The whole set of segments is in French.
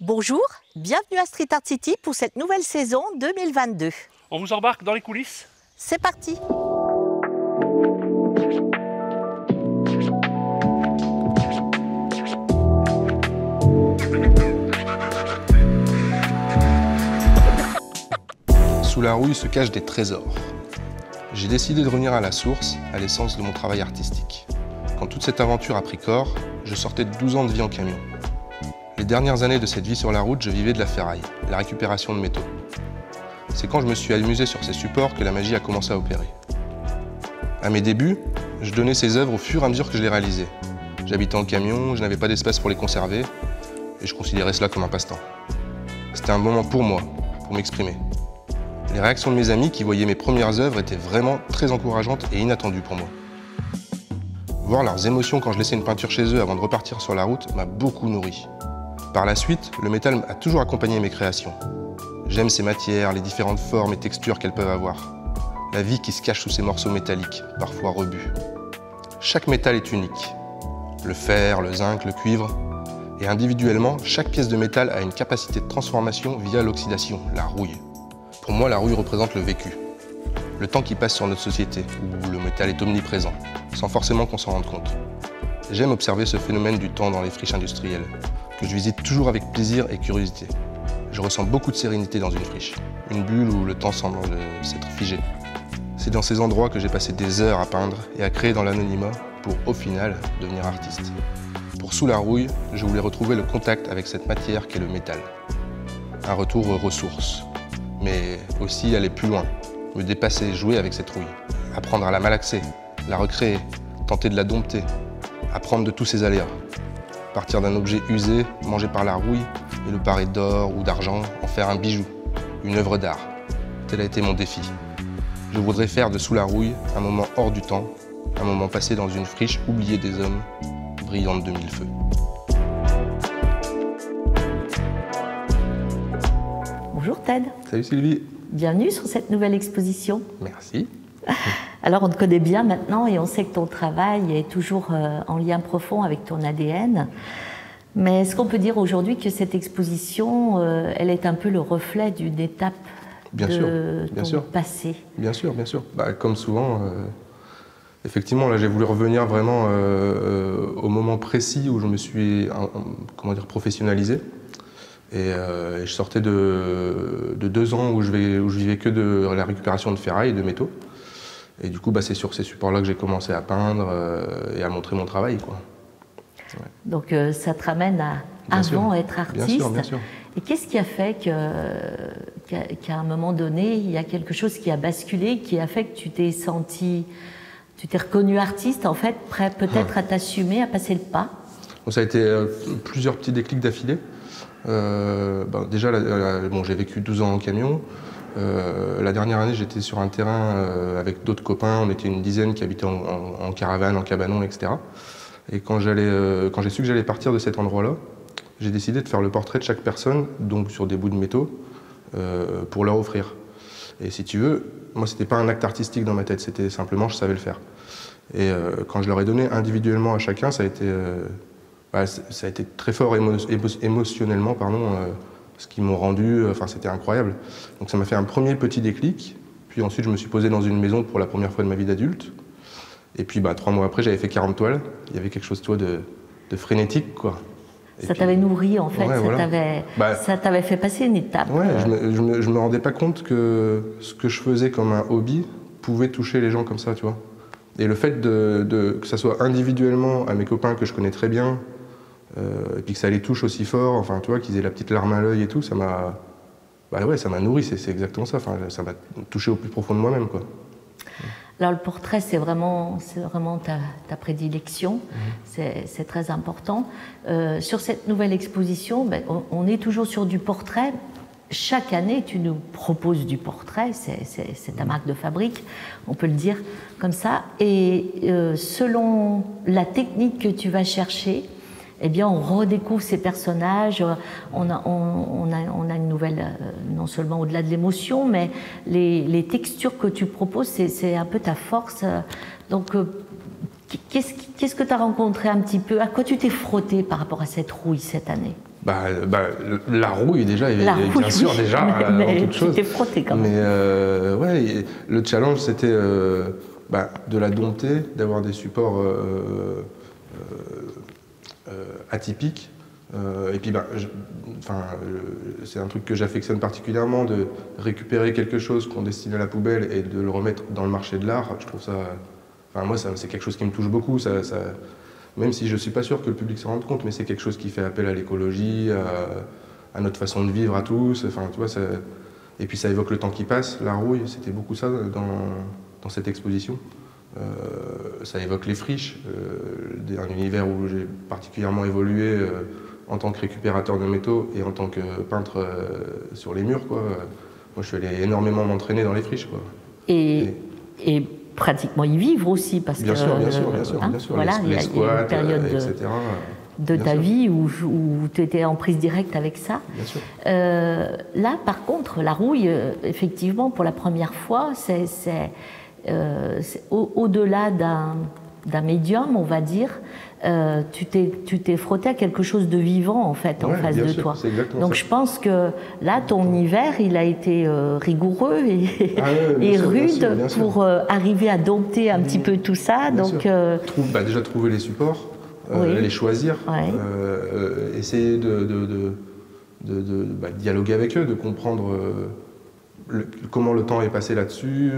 Bonjour, bienvenue à Street Art City pour cette nouvelle saison 2022. On vous embarque dans les coulisses? C'est parti! Sous la rouille se cachent des trésors. J'ai décidé de revenir à la source, à l'essence de mon travail artistique. Quand toute cette aventure a pris corps, je sortais de 12 ans de vie en camion. Les dernières années de cette vie sur la route, je vivais de la ferraille, la récupération de métaux. C'est quand je me suis amusé sur ces supports que la magie a commencé à opérer. À mes débuts, je donnais ces œuvres au fur et à mesure que je les réalisais. J'habitais en camion, je n'avais pas d'espace pour les conserver, et je considérais cela comme un passe-temps. C'était un moment pour moi, pour m'exprimer. Les réactions de mes amis qui voyaient mes premières œuvres étaient vraiment très encourageantes et inattendues pour moi. Voir leurs émotions quand je laissais une peinture chez eux avant de repartir sur la route m'a beaucoup nourri. Par la suite, le métal a toujours accompagné mes créations. J'aime ces matières, les différentes formes et textures qu'elles peuvent avoir. La vie qui se cache sous ces morceaux métalliques, parfois rebus. Chaque métal est unique. Le fer, le zinc, le cuivre. Et individuellement, chaque pièce de métal a une capacité de transformation via l'oxydation, la rouille. Pour moi, la rouille représente le vécu. Le temps qui passe sur notre société, où le métal est omniprésent, sans forcément qu'on s'en rende compte. J'aime observer ce phénomène du temps dans les friches industrielles, que je visite toujours avec plaisir et curiosité. Je ressens beaucoup de sérénité dans une friche, une bulle où le temps semble s'être figé. C'est dans ces endroits que j'ai passé des heures à peindre et à créer dans l'anonymat pour, au final, devenir artiste. Pour Sous la rouille, je voulais retrouver le contact avec cette matière qu'est le métal. Un retour aux ressources. Mais aussi aller plus loin, me dépasser, jouer avec cette rouille, apprendre à la malaxer, la recréer, tenter de la dompter, apprendre de tous ses aléas, partir d'un objet usé, mangé par la rouille, et le parer d'or ou d'argent, en faire un bijou, une œuvre d'art. Tel a été mon défi. Je voudrais faire de Sous la rouille un moment hors du temps, un moment passé dans une friche oubliée des hommes, brillante de mille feux. Bonjour Ted. Salut Sylvie. Bienvenue sur cette nouvelle exposition. Merci. Alors on te connaît bien maintenant et on sait que ton travail est toujours en lien profond avec ton ADN. Mais est-ce qu'on peut dire aujourd'hui que cette exposition, elle est un peu le reflet d'une étape de ton passé? Bien sûr, bien sûr. Comme souvent, effectivement, là j'ai voulu revenir vraiment au moment précis où je me suis professionnalisé. Et je sortais de 2 ans où je vivais que de la récupération de ferraille et de métaux. Et du coup, c'est sur ces supports-là que j'ai commencé à peindre et à montrer mon travail, quoi. Ouais. Donc ça te ramène à avant être artiste. Bien sûr, bien sûr. Et qu'est-ce qui a fait qu'à un moment donné, il y a quelque chose qui a basculé, qui a fait que tu t'es reconnu artiste, en fait, prêt peut-être à t'assumer, à passer le pas? Donc, ça a été plusieurs petits déclics d'affilée. Déjà, j'ai vécu 12 ans en camion. La dernière année, j'étais sur un terrain avec d'autres copains. On était une dizaine qui habitaient en caravane, en cabanon, etc. Et quand j'ai su que j'allais partir de cet endroit-là, j'ai décidé de faire le portrait de chaque personne, donc sur des bouts de métaux, pour leur offrir. Et si tu veux, moi, c'était pas un acte artistique dans ma tête, c'était simplement, je savais le faire. Et quand je leur ai donné individuellement à chacun, ça a été très fort émotionnellement, ce qu'ils m'ont rendu, c'était incroyable. Donc ça m'a fait un premier petit déclic, puis ensuite je me suis posé dans une maison pour la première fois de ma vie d'adulte. Et puis 3 mois après, j'avais fait 40 toiles. Il y avait quelque chose de frénétique, quoi. Ça t'avait nourri, en fait, ouais, ça t'avait fait passer une étape. Ouais, je me rendais pas compte que ce que je faisais comme un hobby pouvait toucher les gens comme ça, tu vois. Et le fait que ça soit individuellement à mes copains que je connais très bien, et puis que ça les touche aussi fort, tu vois, qu'ils aient la petite larme à l'œil et tout, ça m'a nourri, c'est exactement ça. Ça m'a touché au plus profond de moi-même, quoi. Alors le portrait, c'est vraiment ta prédilection, c'est très important. Sur cette nouvelle exposition, on est toujours sur du portrait. Chaque année, tu nous proposes du portrait, c'est ta marque de fabrique, on peut le dire comme ça. Et selon la technique que tu vas chercher, eh bien, on redécouvre ces personnages, on a une nouvelle, non seulement au-delà de l'émotion, mais les textures que tu proposes, c'est un peu ta force. Donc, qu'est-ce que tu as rencontré un petit peu? À quoi tu t'es frotté par rapport à cette rouille cette année? La rouille déjà, bien sûr, déjà, avant toute chose. Tu t'es frotté quand même. Mais ouais, le challenge, c'était de la dompter, d'avoir des supports atypiques. Et puis, c'est un truc que j'affectionne particulièrement, de récupérer quelque chose qu'on destine à la poubelle et de le remettre dans le marché de l'art. Je trouve ça... moi, c'est quelque chose qui me touche beaucoup. Même si je ne suis pas sûr que le public s'en rende compte, mais c'est quelque chose qui fait appel à l'écologie, à notre façon de vivre à tous. Tu vois, et puis ça évoque le temps qui passe, la rouille, c'était beaucoup ça dans cette exposition. Ça évoque les friches, un univers où j'ai particulièrement évolué en tant que récupérateur de métaux et en tant que peintre sur les murs, quoi. Moi, je suis allé énormément m'entraîner dans les friches, quoi. Et pratiquement y vivre aussi, parce bien que... Bien sûr. Voilà, il y a une période etc. de ta vie où tu étais en prise directe avec ça. Bien sûr. Là, par contre, la rouille, effectivement, pour la première fois, c'est au-delà d'un médium, on va dire. Tu t'es frotté à quelque chose de vivant, en fait, en face de toi. Donc je pense que là, ton hiver, il a été rigoureux et rude pour arriver à dompter un petit peu tout ça. Déjà trouver les supports, les choisir, essayer de dialoguer avec eux, de comprendre comment le temps est passé là-dessus.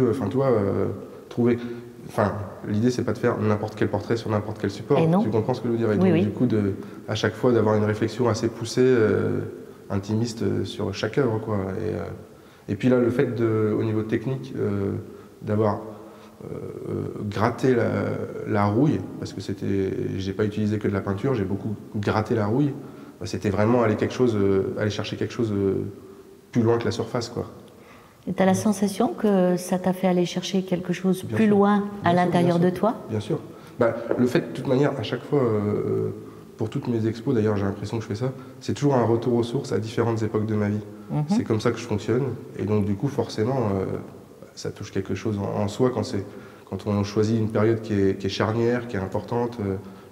Trouver... l'idée, c'est pas de faire n'importe quel portrait sur n'importe quel support. Tu comprends ce que je veux dire? Et donc, du coup, à chaque fois, d'avoir une réflexion assez poussée, intimiste sur chaque œuvre, quoi. Et puis là, le fait, au niveau technique, d'avoir gratté la rouille, parce que j'ai pas utilisé que de la peinture, j'ai beaucoup gratté la rouille. C'était vraiment aller chercher quelque chose plus loin que la surface, quoi. Et tu as la sensation que ça t'a fait aller chercher quelque chose plus loin à l'intérieur de toi? Bien sûr. Le fait, de toute manière, à chaque fois, pour toutes mes expos, d'ailleurs, j'ai l'impression que je fais ça, c'est toujours un retour aux sources à différentes époques de ma vie. C'est comme ça que je fonctionne. Et donc, du coup, forcément, ça touche quelque chose en soi quand on choisit une période qui est charnière, qui est importante.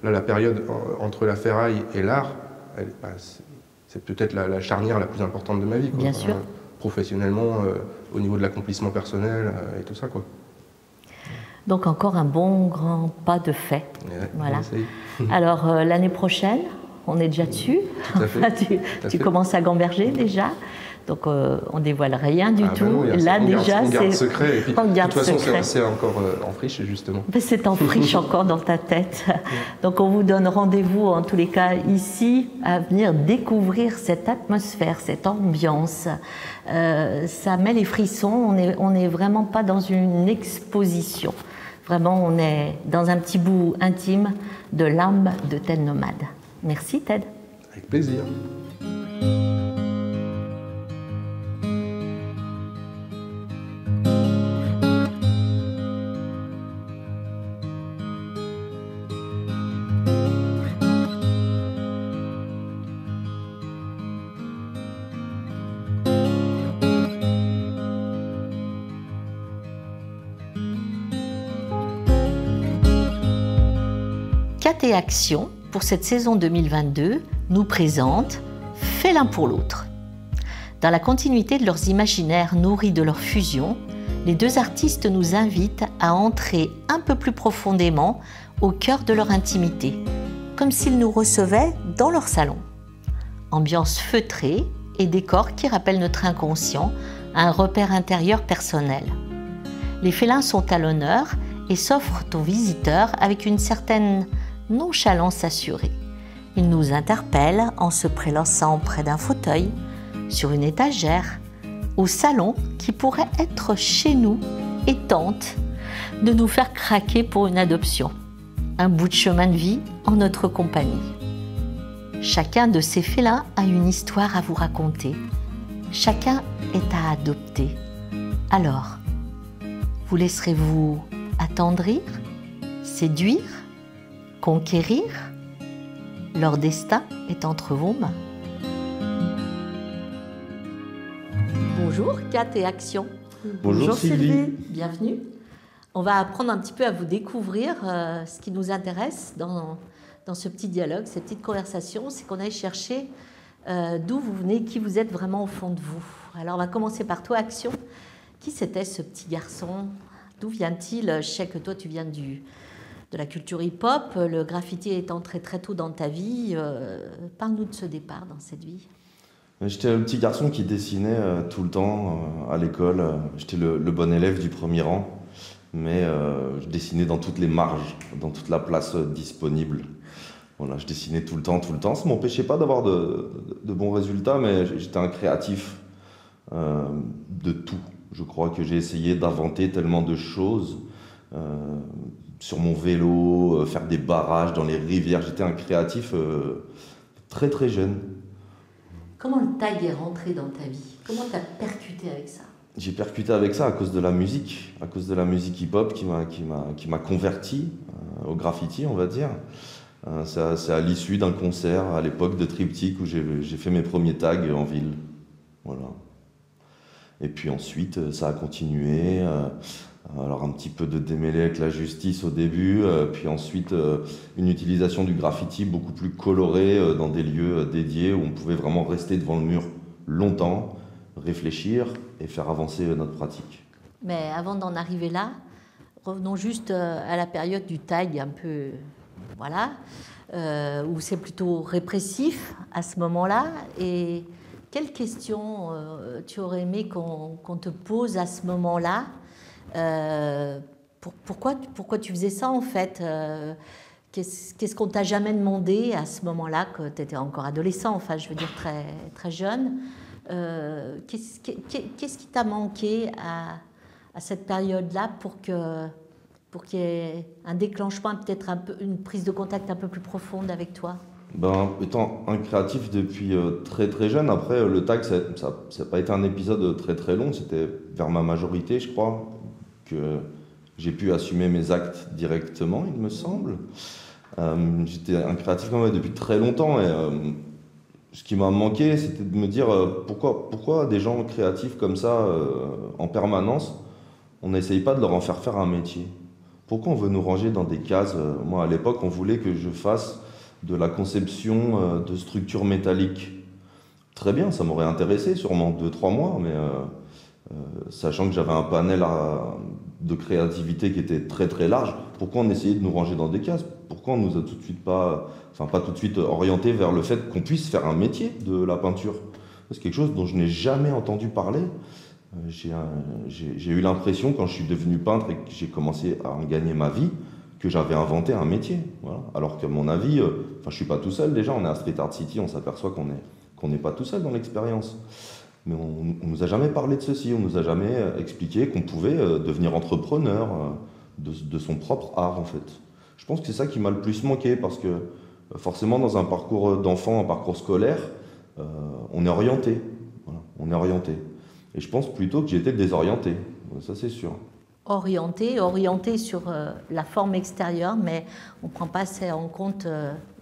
Là, la période entre la ferraille et l'art, c'est peut-être la charnière la plus importante de ma vie, quoi. Bien sûr. Professionnellement, au niveau de l'accomplissement personnel et tout ça, quoi. Donc encore un bon grand pas de fait. Voilà. Alors l'année prochaine, on est déjà dessus. Tout à fait. Tu commences à gamberger déjà. Donc on dévoile rien du tout. Là déjà, on garde secret. Et puis, on garde de toute façon, secret. c'est encore en friche, justement. C'est en friche encore dans ta tête. Donc on vous donne rendez-vous, en tous les cas, ici, à venir découvrir cette atmosphère, cette ambiance. Ça met les frissons. On n'est vraiment pas dans une exposition. Vraiment, on est dans un petit bout intime de l'âme de Ted Nomade. Merci, Ted. Avec plaisir. Cat & Action, pour cette saison 2022, nous présente Fait l'un pour l'autre. Dans la continuité de leurs imaginaires nourris de leur fusion, les deux artistes nous invitent à entrer un peu plus profondément au cœur de leur intimité, comme s'ils nous recevaient dans leur salon. Ambiance feutrée et décor qui rappellent notre inconscient à un repère intérieur personnel. Les félins sont à l'honneur et s'offrent aux visiteurs avec une certaine nonchalance assurée. Ils nous interpellent en se prélassant près d'un fauteuil, sur une étagère, au salon qui pourrait être chez nous et tentent de nous faire craquer pour une adoption. Un bout de chemin de vie en notre compagnie. Chacun de ces félins a une histoire à vous raconter. Chacun est à adopter. Alors, vous laisserez-vous attendrir, séduire, conquérir? Leur destin est entre vos mains. Bonjour, Cat & Action. Bonjour Sylvie. Bienvenue. On va apprendre un petit peu à vous découvrir. Ce qui nous intéresse dans ce petit dialogue, cette petite conversation, c'est qu'on aille chercher d'où vous venez, qui vous êtes vraiment au fond de vous. Alors on va commencer par toi, Action. Qui c'était ce petit garçon? D'où vient-il? Je sais que toi tu viens de la culture hip-hop, le graffiti est entré très tôt dans ta vie. Parle-nous de ce départ dans cette vie. J'étais le petit garçon qui dessinait tout le temps à l'école. J'étais le bon élève du premier rang, mais je dessinais dans toutes les marges, dans toute la place disponible. Voilà, je dessinais tout le temps. Ça ne m'empêchait pas d'avoir de bons résultats, mais j'étais un créatif de tout. Je crois que j'ai essayé d'inventer tellement de choses. Sur mon vélo, faire des barrages dans les rivières. J'étais un créatif très très jeune. Comment le tag est rentré dans ta vie? Comment tu as percuté avec ça? J'ai percuté avec ça à cause de la musique hip-hop qui m'a converti au graffiti, on va dire. C'est à l'issue d'un concert à l'époque de Triptyque où j'ai fait mes premiers tags en ville. Voilà. Et puis ensuite, ça a continué. Alors un petit peu de démêlé avec la justice au début, puis ensuite une utilisation du graffiti beaucoup plus coloré dans des lieux dédiés où on pouvait vraiment rester devant le mur longtemps, réfléchir et faire avancer notre pratique. Mais avant d'en arriver là, revenons juste à la période du tag un peu, voilà, où c'est plutôt répressif à ce moment-là. Et quelles questions tu aurais aimé qu'on te pose à ce moment-là? Pourquoi tu faisais ça en fait? Qu'est-ce qu'on t'a jamais demandé à ce moment-là, que tu étais encore adolescent, enfin je veux dire très, très jeune? Qu'est-ce qui t'a manqué à cette période-là pour qu'il y ait un déclenchement, peut-être une prise de contact un peu plus profonde avec toi? Étant un créatif depuis très très jeune, après le tag ça n'a pas été un épisode très très long, c'était vers ma majorité je crois que j'ai pu assumer mes actes directement, il me semble. J'étais un créatif quand même depuis très longtemps et ce qui m'a manqué c'était de me dire pourquoi des gens créatifs comme ça en permanence, on n'essaye pas de leur en faire un métier. Pourquoi on veut nous ranger dans des cases? Moi à l'époque on voulait que je fasse de la conception de structures métalliques. Très bien, ça m'aurait intéressé sûrement 2-3 mois, mais sachant que j'avais un panel de créativité qui était très très large, pourquoi on essayait de nous ranger dans des cases? Pourquoi on nous a tout de suite pas tout de suite orienté vers le fait qu'on puisse faire un métier de la peinture? C'est quelque chose dont je n'ai jamais entendu parler. J'ai eu l'impression quand je suis devenu peintre et que j'ai commencé à en gagner ma vie, que j'avais inventé un métier. Voilà. Alors qu'à mon avis, je suis pas tout seul déjà, on est à Street Art City, on s'aperçoit qu'on n'est pas tout seul dans l'expérience. Mais on nous a jamais parlé de ceci, on nous a jamais expliqué qu'on pouvait devenir entrepreneur de son propre art en fait. Je pense que c'est ça qui m'a le plus manqué parce que forcément dans un parcours d'enfant, un parcours scolaire, on est orienté. Voilà, on est orienté. Et je pense plutôt que j'ai été désorienté, ça c'est sûr. Orienté sur la forme extérieure, mais on ne prend pas assez en compte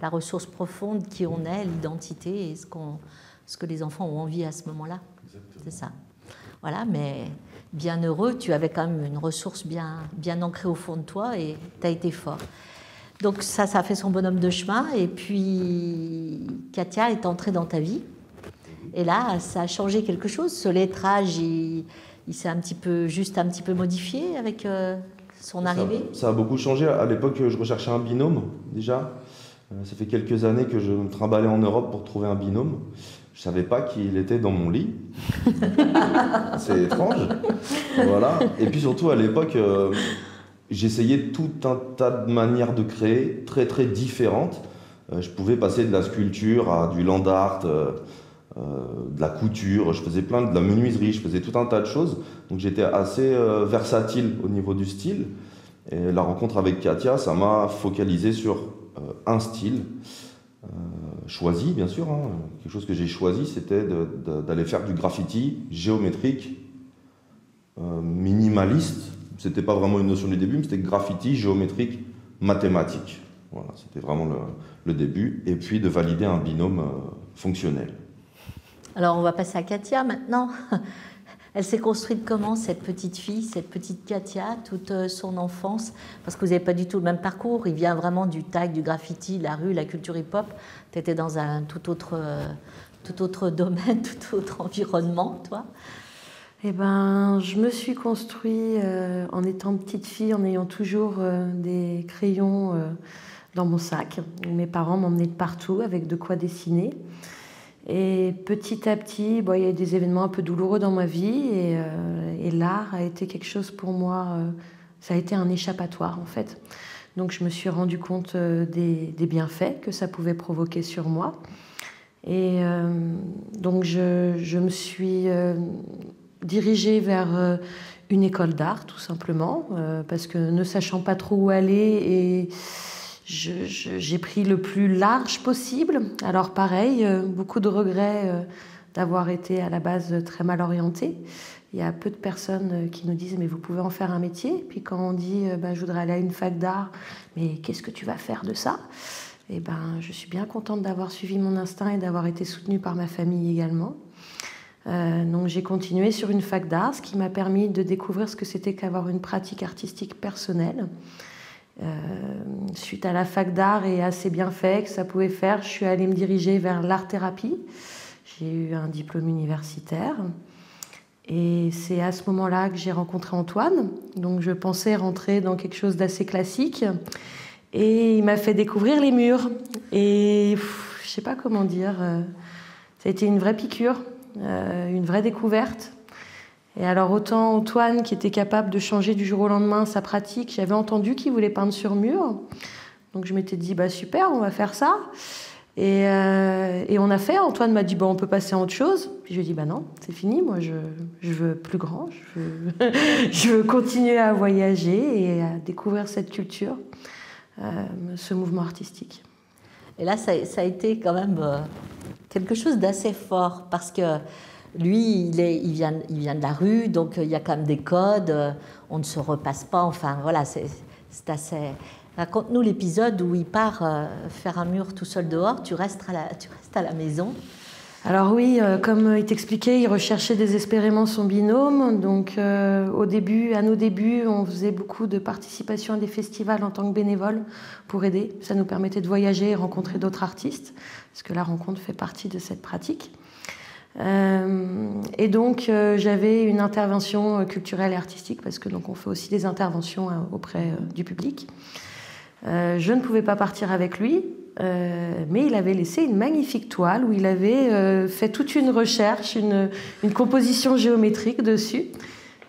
la ressource profonde qui on est, l'identité et ce que les enfants ont envie à ce moment-là. C'est ça. Voilà, mais bien heureux, tu avais quand même une ressource bien ancrée au fond de toi et tu as été fort. Donc ça a fait son bonhomme de chemin et puis Katia est entrée dans ta vie. Et là, ça a changé quelque chose. Ce lettrage, il s'est un petit peu modifié avec son arrivée. Ça a beaucoup changé. À l'époque, je recherchais un binôme, déjà. Ça fait quelques années que je me trimballais en Europe pour trouver un binôme. Je ne savais pas qu'il était dans mon lit. C'est étrange. Voilà. Et puis surtout, à l'époque, j'essayais tout un tas de manières de créer, très très différentes. Je pouvais passer de la sculpture à du land art, de la couture, je faisais de la menuiserie, je faisais tout un tas de choses. Donc j'étais assez versatile au niveau du style. Et la rencontre avec Katia, ça m'a focalisé sur un style choisi, bien sûr. Hein. Quelque chose que j'ai choisi, c'était d'aller faire du graffiti géométrique, minimaliste. C'était pas vraiment une notion du début, mais c'était graffiti géométrique mathématique. Voilà, c'était vraiment le début. Et puis de valider un binôme fonctionnel. Alors on va passer à Katia maintenant. Elle s'est construite comment, cette petite fille, cette petite Katia, toute son enfance? Parce que vous n'avez pas du tout le même parcours. Il vient vraiment du tag, du graffiti, de la rue, la culture hip-hop. Tu étais dans un tout autre tout autre domaine, tout autre environnement, toi? Eh ben, je me suis construit en étant petite fille, en ayant toujours des crayons dans mon sac. Mes parents m'emmenaient de partout avec de quoi dessiner. Et petit à petit, bon, il y a eu des événements un peu douloureux dans ma vie et l'art a été quelque chose pour moi, ça a été un échappatoire en fait. Donc je me suis rendu compte des bienfaits que ça pouvait provoquer sur moi. Et donc je me suis dirigée vers une école d'art tout simplement, parce que ne sachant pas trop où aller et j'ai pris le plus large possible. Alors pareil, beaucoup de regrets d'avoir été à la base très mal orientée. Il y a peu de personnes qui nous disent « mais vous pouvez en faire un métier ». Puis quand on dit « je voudrais aller à une fac d'art, mais qu'est-ce que tu vas faire de ça ?» Et je suis bien contente d'avoir suivi mon instinct et d'avoir été soutenue par ma famille également. Donc j'ai continué sur une fac d'art, ce qui m'a permis de découvrir ce que c'était qu'avoir une pratique artistique personnelle. Suite à la fac d'art et à ses bienfaits que ça pouvait faire, je suis allée me diriger vers l'art-thérapie. J'ai eu un diplôme universitaire et c'est à ce moment-là que j'ai rencontré Antoine. Donc je pensais rentrer dans quelque chose d'assez classique et il m'a fait découvrir les murs. Et je sais pas comment dire, ça a été une vraie piqûre, une vraie découverte. Et alors autant Antoine qui était capable de changer du jour au lendemain sa pratique, j'avais entendu qu'il voulait peindre sur mur. Donc je m'étais dit super, on va faire ça. Et on a fait, Antoine m'a dit on peut passer à autre chose. Puis je lui ai dit non, c'est fini, moi je veux plus grand, je veux continuer à voyager et à découvrir cette culture, ce mouvement artistique. Et là ça a été quand même quelque chose d'assez fort parce que lui, il vient de la rue, donc il y a quand même des codes, on ne se repasse pas, enfin voilà, c'est assez... Raconte-nous l'épisode où il part faire un mur tout seul dehors, tu restes à la maison. Alors oui, comme il t'expliquait, il recherchait désespérément son binôme, donc à nos débuts, on faisait beaucoup de participation à des festivals en tant que bénévole pour aider. Ça nous permettait de voyager et rencontrer d'autres artistes, parce que la rencontre fait partie de cette pratique. Et donc j'avais une intervention culturelle et artistique parce que donc on fait aussi des interventions auprès du public. Je ne pouvais pas partir avec lui, mais il avait laissé une magnifique toile où il avait fait toute une recherche, une composition géométrique dessus.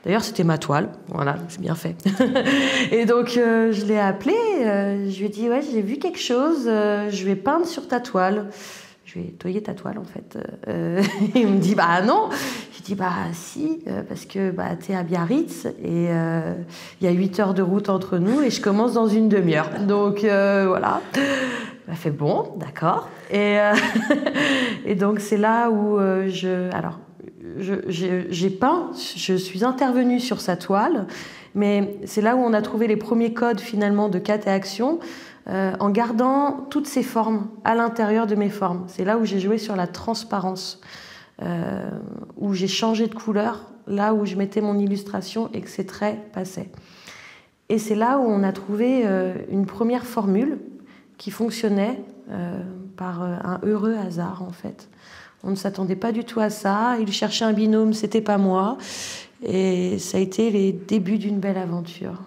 D'ailleurs c'était ma toile, voilà, c'est bien fait. Et donc je l'ai appelé, je lui ai dit j'ai vu quelque chose, je vais peindre sur ta toile. Je vais toyer ta toile en fait. Il me dit non. Je dis si, parce que t'es à Biarritz et il y a 8 heures de route entre nous et je commence dans une demi-heure. Donc voilà. Il m'a fait bon, d'accord. Et donc c'est là où j'ai peint, je suis intervenue sur sa toile, mais c'est là où on a trouvé les premiers codes finalement de Cat et Action. En gardant toutes ces formes à l'intérieur de mes formes. C'est là où j'ai joué sur la transparence, où j'ai changé de couleur, là où je mettais mon illustration et que ces traits passaient. Et c'est là où on a trouvé une première formule qui fonctionnait par un heureux hasard en fait. On ne s'attendait pas du tout à ça, il cherchait un binôme, c'était pas moi, et ça a été les débuts d'une belle aventure.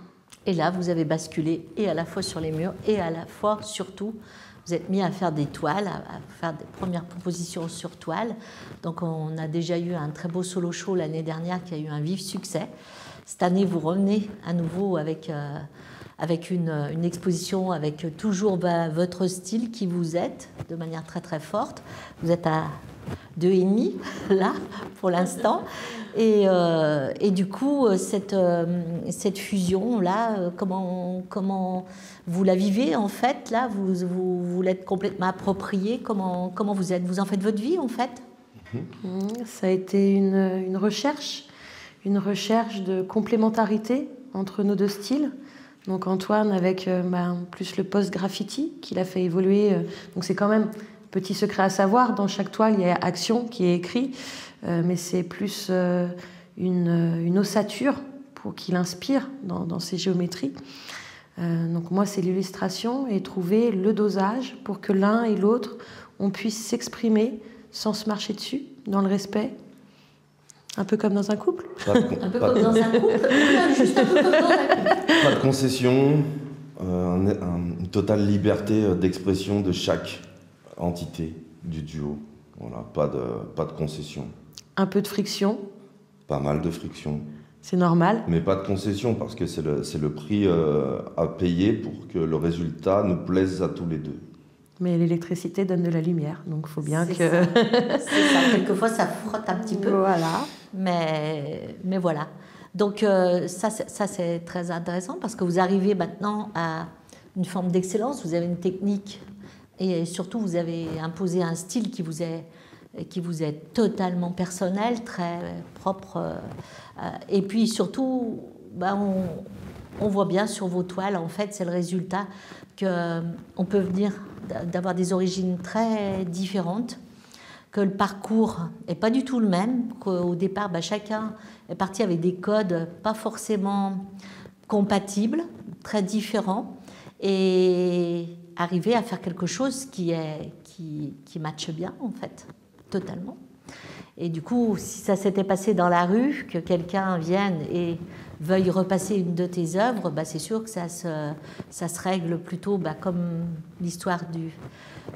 Et là, vous avez basculé et à la fois sur les murs et à la fois, surtout, vous êtes mis à faire des toiles, à faire des premières propositions sur toile. Donc, on a déjà eu un très beau solo show l'année dernière qui a eu un vif succès. Cette année, vous revenez à nouveau avec une exposition avec toujours votre style qui vous êtes de manière très très forte. Vous êtes à 2,5 là pour l'instant. Et du coup, cette fusion-là, comment vous la vivez en fait là, vous l'êtes complètement appropriée, comment vous êtes, vous en faites votre vie en fait? Ça a été une recherche de complémentarité entre nos deux styles. Donc Antoine avec plus le post-graffiti qu'il a fait évoluer. Donc c'est quand même, petit secret à savoir, dans chaque toile il y a Action qui est écrit, mais c'est plus une ossature pour qu'il inspire dans ses géométries. Donc moi c'est l'illustration et trouver le dosage pour que l'un et l'autre on puisse s'exprimer sans se marcher dessus, dans le respect. Un peu comme dans un couple. Un peu comme dans un couple. Juste un peu comme dans un couple. Pas de concession, une totale liberté d'expression de chaque entité du duo. Voilà, pas de concession. Un peu de friction. Pas mal de friction. C'est normal. Mais pas de concession, parce que c'est le prix à payer pour que le résultat nous plaise à tous les deux. Mais l'électricité donne de la lumière, donc il faut bien que... C'est ça, quelquefois ça frotte un petit peu. Voilà. Mais voilà. Donc ça c'est très intéressant parce que vous arrivez maintenant à une forme d'excellence, vous avez une technique et surtout vous avez imposé un style qui vous est totalement personnel, très propre. Et puis surtout, on voit bien sur vos toiles, en fait, c'est le résultat qu'on peut venir d'avoir des origines très différentes, que le parcours n'est pas du tout le même, qu'au départ, chacun est parti avec des codes pas forcément compatibles, très différents, et arriver à faire quelque chose qui matche bien, en fait, totalement. Et du coup, si ça s'était passé dans la rue, que quelqu'un vienne et veuille repasser une de tes œuvres, c'est sûr que ça se règle plutôt comme l'histoire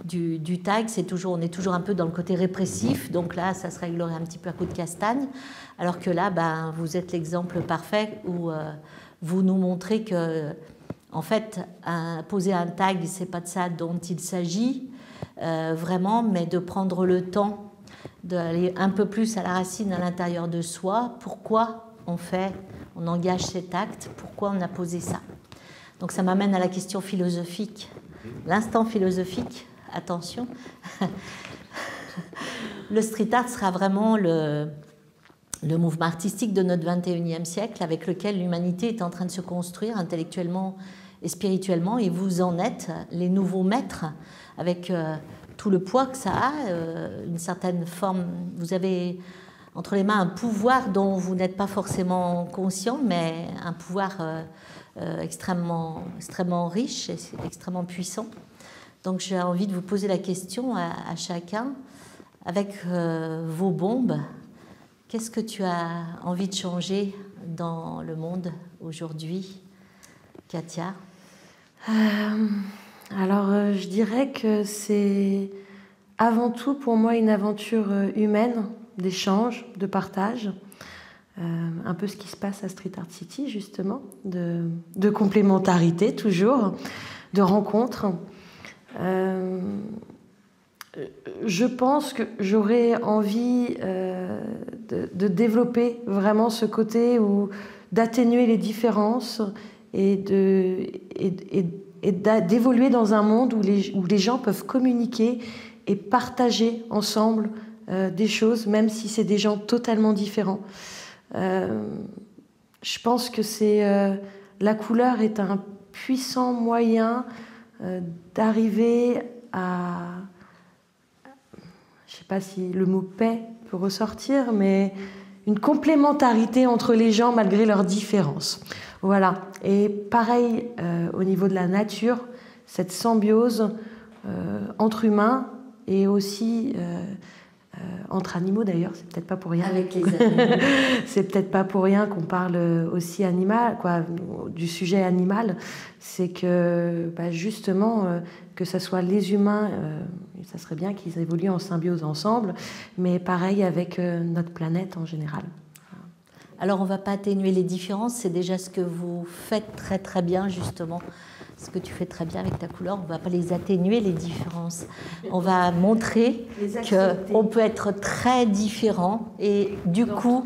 du tag. On est toujours un peu dans le côté répressif, donc là, ça se réglerait un petit peu à coup de castagne. Alors que là, vous êtes l'exemple parfait où vous nous montrez que, en fait, poser un tag, c'est pas de ça dont il s'agit vraiment, mais de prendre le temps d'aller un peu plus à la racine à l'intérieur de soi. Pourquoi on engage cet acte, pourquoi on a posé ça. Donc ça m'amène à la question philosophique. L'instant philosophique, attention. Le street art sera vraiment le mouvement artistique de notre 21e siècle avec lequel l'humanité est en train de se construire intellectuellement et spirituellement, et vous en êtes les nouveaux maîtres avec tout le poids que ça a, une certaine forme. Vous avez entre les mains un pouvoir dont vous n'êtes pas forcément conscient, mais un pouvoir extrêmement riche et extrêmement puissant. Donc j'ai envie de vous poser la question à chacun, avec vos bombes, qu'est-ce que tu as envie de changer dans le monde aujourd'hui, Katia ? Alors, je dirais que c'est avant tout pour moi une aventure humaine, d'échange, de partage. Un peu ce qui se passe à Street Art City, justement, de complémentarité toujours, de rencontres. Je pense que j'aurais envie de développer vraiment ce côté d'atténuer les différences et d'évoluer dans un monde où les gens peuvent communiquer et partager ensemble des choses, même si c'est des gens totalement différents. Je pense que la couleur est un puissant moyen d'arriver à... Je ne sais pas si le mot paix peut ressortir, mais une complémentarité entre les gens malgré leurs différences. Voilà. Et pareil, au niveau de la nature, cette symbiose entre humains et aussi entre animaux d'ailleurs, c'est peut-être pas pour rien. Avec les animaux. C'est peut-être pas pour rien qu'on parle aussi du sujet animal. C'est que justement, que ce soit les humains, ça serait bien qu'ils évoluent en symbiose ensemble, mais pareil avec notre planète en général. Alors on ne va pas atténuer les différences, c'est déjà ce que vous faites très très bien justement, ce que tu fais très bien avec ta couleur, on ne va pas les atténuer les différences, on va montrer qu'on peut être très différent et du coup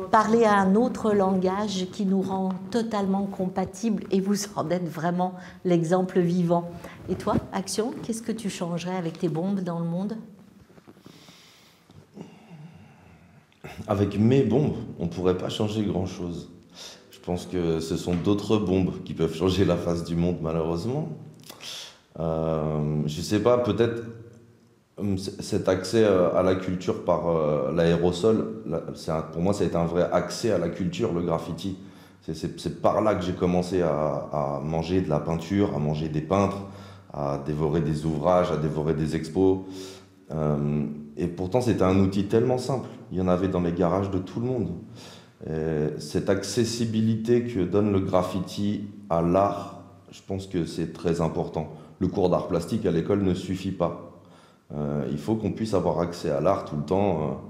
parler à un autre langage qui nous rend totalement compatibles et vous en êtes vraiment l'exemple vivant. Et toi, Action, qu'est-ce que tu changerais avec tes bombes dans le monde ? Avec mes bombes, on ne pourrait pas changer grand-chose. Je pense que ce sont d'autres bombes qui peuvent changer la face du monde, malheureusement. Je ne sais pas, peut-être cet accès à la culture par l'aérosol, pour moi, ça a été un vrai accès à la culture, le graffiti. C'est par là que j'ai commencé à manger de la peinture, à manger des peintres, à dévorer des ouvrages, à dévorer des expos. Et pourtant, c'était un outil tellement simple. Il y en avait dans les garages de tout le monde. Et cette accessibilité que donne le graffiti à l'art, je pense que c'est très important. Le cours d'art plastique à l'école ne suffit pas. Il faut qu'on puisse avoir accès à l'art tout le temps,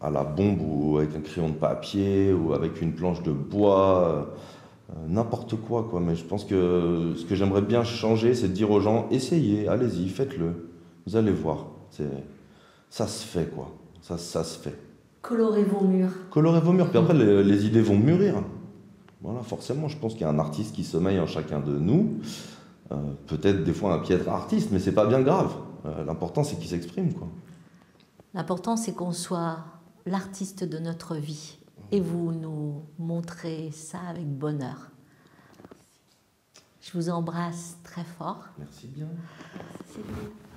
à la bombe ou avec un crayon de papier ou avec une planche de bois, n'importe quoi, quoi. Mais je pense que ce que j'aimerais bien changer, c'est de dire aux gens, essayez, allez-y, faites-le. Vous allez voir, ça se fait, quoi. Ça se fait. Colorez vos murs. Colorez vos murs, puis après les idées vont mûrir. Voilà, forcément, je pense qu'il y a un artiste qui sommeille en chacun de nous. Peut-être des fois un piètre artiste, mais c'est pas bien grave. L'important, c'est qu'il s'exprime, quoi. L'important, c'est qu'on soit l'artiste de notre vie. Et vous nous montrez ça avec bonheur. Je vous embrasse très fort. Merci bien.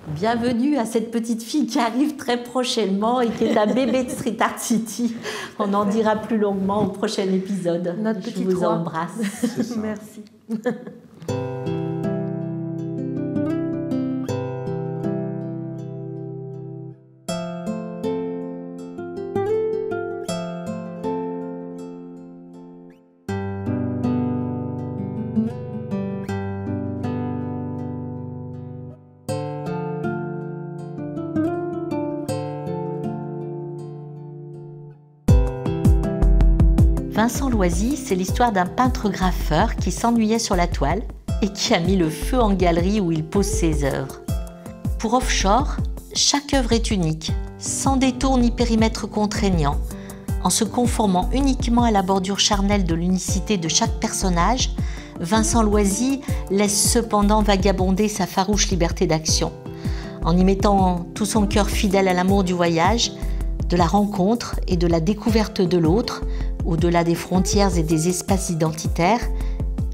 Bienvenue à cette petite fille qui arrive très prochainement et qui est un bébé de Street Art City. On en dira plus longuement au prochain épisode. Notre Je petite vous roi. embrasse. Merci. Vincent Loisy, c'est l'histoire d'un peintre-graffeur qui s'ennuyait sur la toile et qui a mis le feu en galerie où il pose ses œuvres. Pour Offshore, chaque œuvre est unique, sans détour ni périmètre contraignant, en se conformant uniquement à la bordure charnelle de l'unicité de chaque personnage. Vincent Loisy laisse cependant vagabonder sa farouche liberté d'action, en y mettant tout son cœur fidèle à l'amour du voyage, de la rencontre et de la découverte de l'autre. Au-delà des frontières et des espaces identitaires,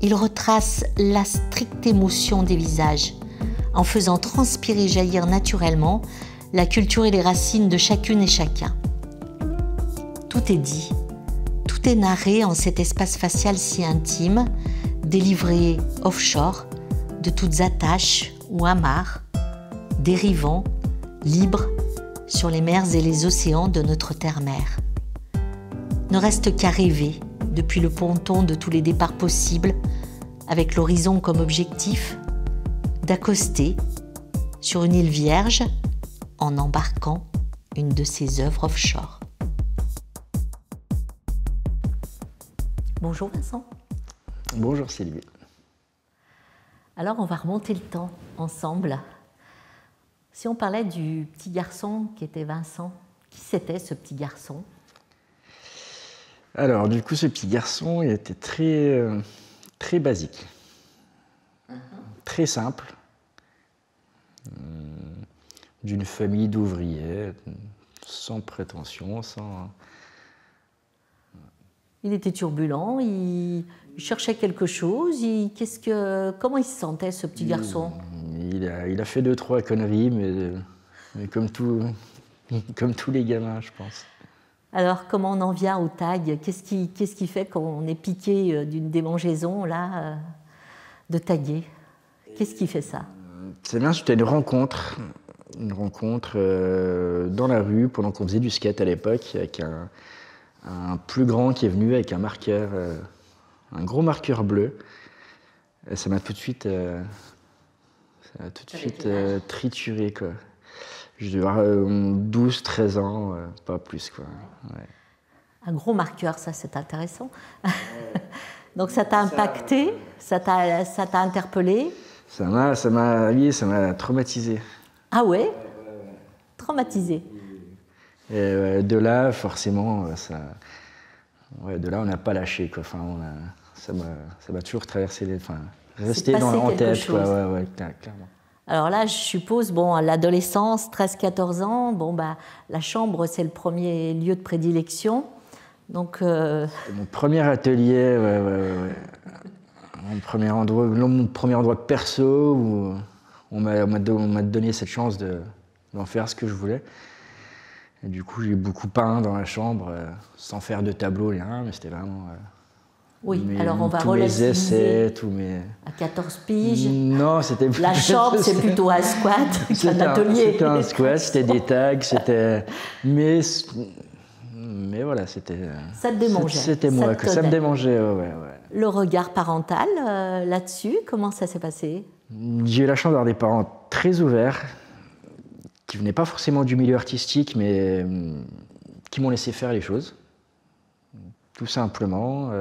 il retrace la stricte émotion des visages, en faisant transpirer jaillir naturellement la culture et les racines de chacune et chacun. Tout est dit, tout est narré en cet espace facial si intime, délivré offshore, de toutes attaches ou amarres, dérivant, libre, sur les mers et les océans de notre terre-mère. Ne reste qu'à rêver, depuis le ponton de tous les départs possibles, avec l'horizon comme objectif, d'accoster sur une île vierge en embarquant une de ses œuvres offshore. Bonjour Vincent. Bonjour Sylvie. Alors on va remonter le temps ensemble. Si on parlait du petit garçon qui était Vincent, qui c'était ce petit garçon ? Alors, du coup, ce petit garçon, il était très basique, très simple, d'une famille d'ouvriers, sans prétention, sans... Il était turbulent, il cherchait quelque chose, comment il se sentait ce petit garçon ? Il a fait 2-3 conneries, mais comme tous les gamins, je pense. Alors, comment on en vient au tag ? Qu'est-ce qui fait qu'on est piqué d'une démangeaison, là, de taguer ? Qu'est-ce qui fait ça ? C'est bien, c'était une rencontre dans la rue, pendant qu'on faisait du skate à l'époque, avec un plus grand qui est venu avec un marqueur, un gros marqueur bleu. Et ça m'a tout de suite trituré, quoi. Je devais avoir 12-13 ans, pas plus, quoi. Ouais. Un gros marqueur, ça c'est intéressant. Donc ça t'a impacté, ça t'a interpellé. Ça m'a traumatisé. Ah ouais, traumatisé. Et de là, forcément, de là on n'a pas lâché, quoi. Enfin, ça m'a toujours traversé resté en tête, quoi. Ouais, clairement. Alors là, je suppose, à l'adolescence, 13-14 ans, la chambre, c'est le premier lieu de prédilection. Donc, Mon premier atelier, ouais. Mon premier endroit perso où on m'a donné cette chance d'en faire ce que je voulais. Et du coup, j'ai beaucoup peint dans la chambre, sans faire de tableau, rien, mais c'était vraiment Oui, alors on va tous mes relativiser. essais, tous mes... À 14 piges. Non, c'était... La chambre, c'est plutôt un squat qu'un atelier. C'était un squat, c'était des tags, c'était... Mais voilà, c'était... Ça te démangeait. C'était moi, ça me démangeait, ouais. Le regard parental là-dessus, comment ça s'est passé? J'ai eu la chance d'avoir des parents très ouverts, qui venaient pas forcément du milieu artistique, mais qui m'ont laissé faire les choses. Tout simplement.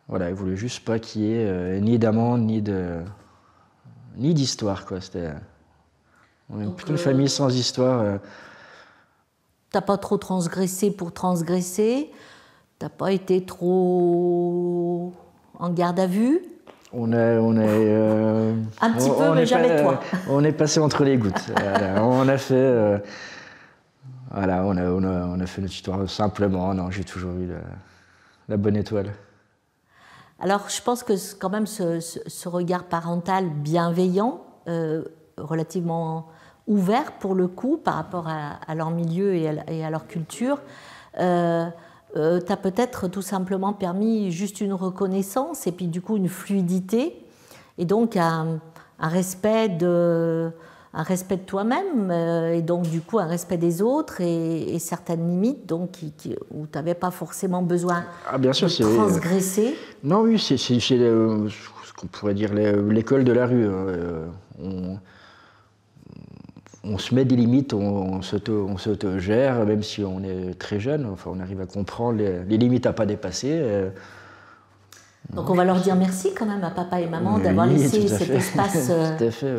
Voilà, ils voulaient juste pas qu'il y ait ni d'amende, ni d'histoire, quoi. C'était plutôt une famille sans histoire. T'as pas trop transgressé pour transgresser. T'as pas été trop en garde à vue. Un petit peu, mais jamais toi. On est passé entre les gouttes. Voilà, on a fait... Voilà, on a fait notre histoire simplement. Non, j'ai toujours eu la bonne étoile. Alors, je pense que quand même ce regard parental bienveillant, relativement ouvert pour le coup par rapport à leur milieu et à leur culture, t'a peut-être tout simplement permis juste une reconnaissance et puis du coup une fluidité et donc un respect de toi-même et donc du coup un respect des autres et certaines limites donc où tu n'avais pas forcément besoin bien sûr, de transgresser. Non, oui, c'est ce qu'on pourrait dire l'école de la rue. On se met des limites, on s'auto-gère, même si on est très jeune. Enfin, on arrive à comprendre les limites à ne pas dépasser. Donc on va leur dire merci quand même à papa et maman d'avoir laissé cet espace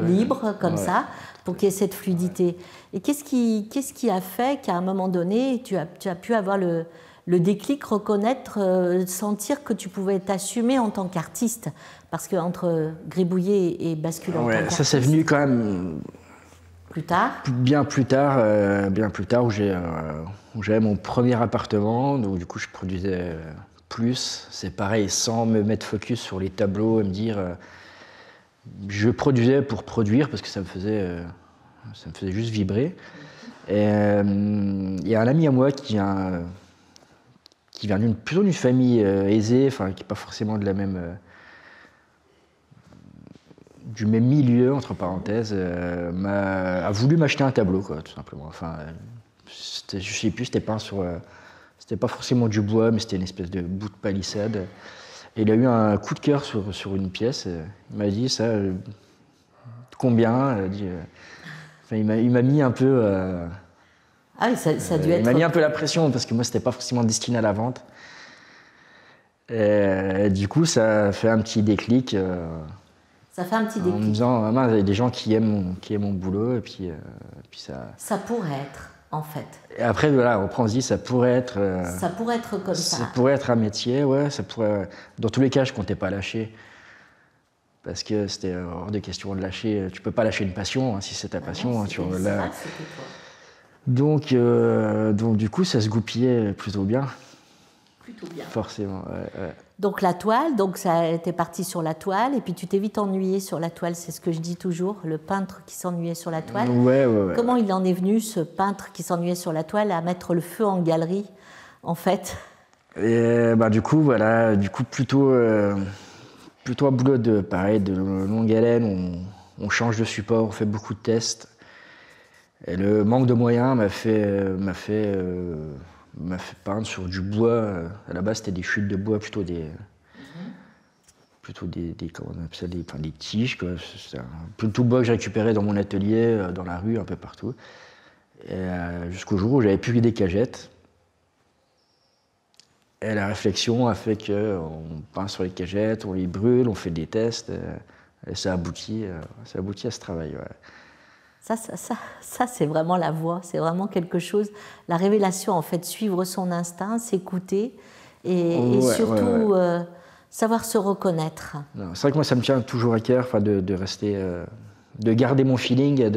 libre comme ça pour qu'il y ait cette fluidité. Et qu'est-ce qui a fait qu'à un moment donné tu as pu avoir le déclic, reconnaître, sentir que tu pouvais t'assumer en tant qu'artiste? Parce qu'entre gribouiller et basculer en tant qu'artiste... Ça c'est venu quand même... Plus tard? Bien plus tard où j'avais mon premier appartement, donc du coup je produisais plus. C'est pareil, sans me mettre focus sur les tableaux et me dire... je produisais pour produire parce que ça me faisait juste vibrer. Et il y a un ami à moi qui vient plutôt d'une famille aisée, enfin qui n'est pas forcément de la même... du même milieu, entre parenthèses, a voulu m'acheter un tableau, quoi, tout simplement. Enfin, je ne sais plus, c'était peint sur... c'était pas forcément du bois, mais c'était une espèce de bout de palissade. Et il a eu un coup de cœur sur une pièce. Il m'a dit, ça, combien? Il m'a mis un peu... ah oui, ça a dû être... Il m'a mis un peu la pression, parce que moi, c'était pas forcément destiné à la vente. Et du coup, ça a fait un petit déclic... Ça fait un petit déclic. En me disant, il y a des gens qui aiment mon boulot, et puis ça... Ça pourrait être, en fait. Et après, voilà, on se dit, ça pourrait être... ça pourrait être comme ça. Ça pourrait être un métier, ouais, ça pourrait... Dans tous les cas, je comptais pas lâcher, parce que c'était hors de question de lâcher. Tu peux pas lâcher une passion, hein, si c'est ta passion. Non, hein, c'est vrai, c'était toi. Donc, du coup, ça se goupillait plutôt bien. Plutôt bien. Forcément, ouais. Donc la toile, donc ça était parti sur la toile, et puis tu t'es vite ennuyé sur la toile, c'est ce que je dis toujours, le peintre qui s'ennuyait sur la toile. Ouais. Comment il en est venu, ce peintre qui s'ennuyait sur la toile, à mettre le feu en galerie, en fait? Et du coup, voilà, plutôt un boulot de longue haleine, on change de support, on fait beaucoup de tests. Et le manque de moyens m'a fait peindre sur du bois. À la base, c'était des chutes de bois, plutôt des comment on appelle ça, des tiges, quoi. C'est un peu tout bois que j'ai récupéré dans mon atelier, dans la rue, un peu partout. Et jusqu'au jour où j'avais plus que des cagettes. Et la réflexion a fait qu'on peint sur les cagettes, on les brûle, on fait des tests, et ça aboutit à ce travail. Ouais. Ça, c'est vraiment la voie, c'est vraiment quelque chose, la révélation, en fait, suivre son instinct, s'écouter et surtout savoir se reconnaître. C'est vrai que moi, ça me tient toujours à cœur de rester, de garder mon feeling et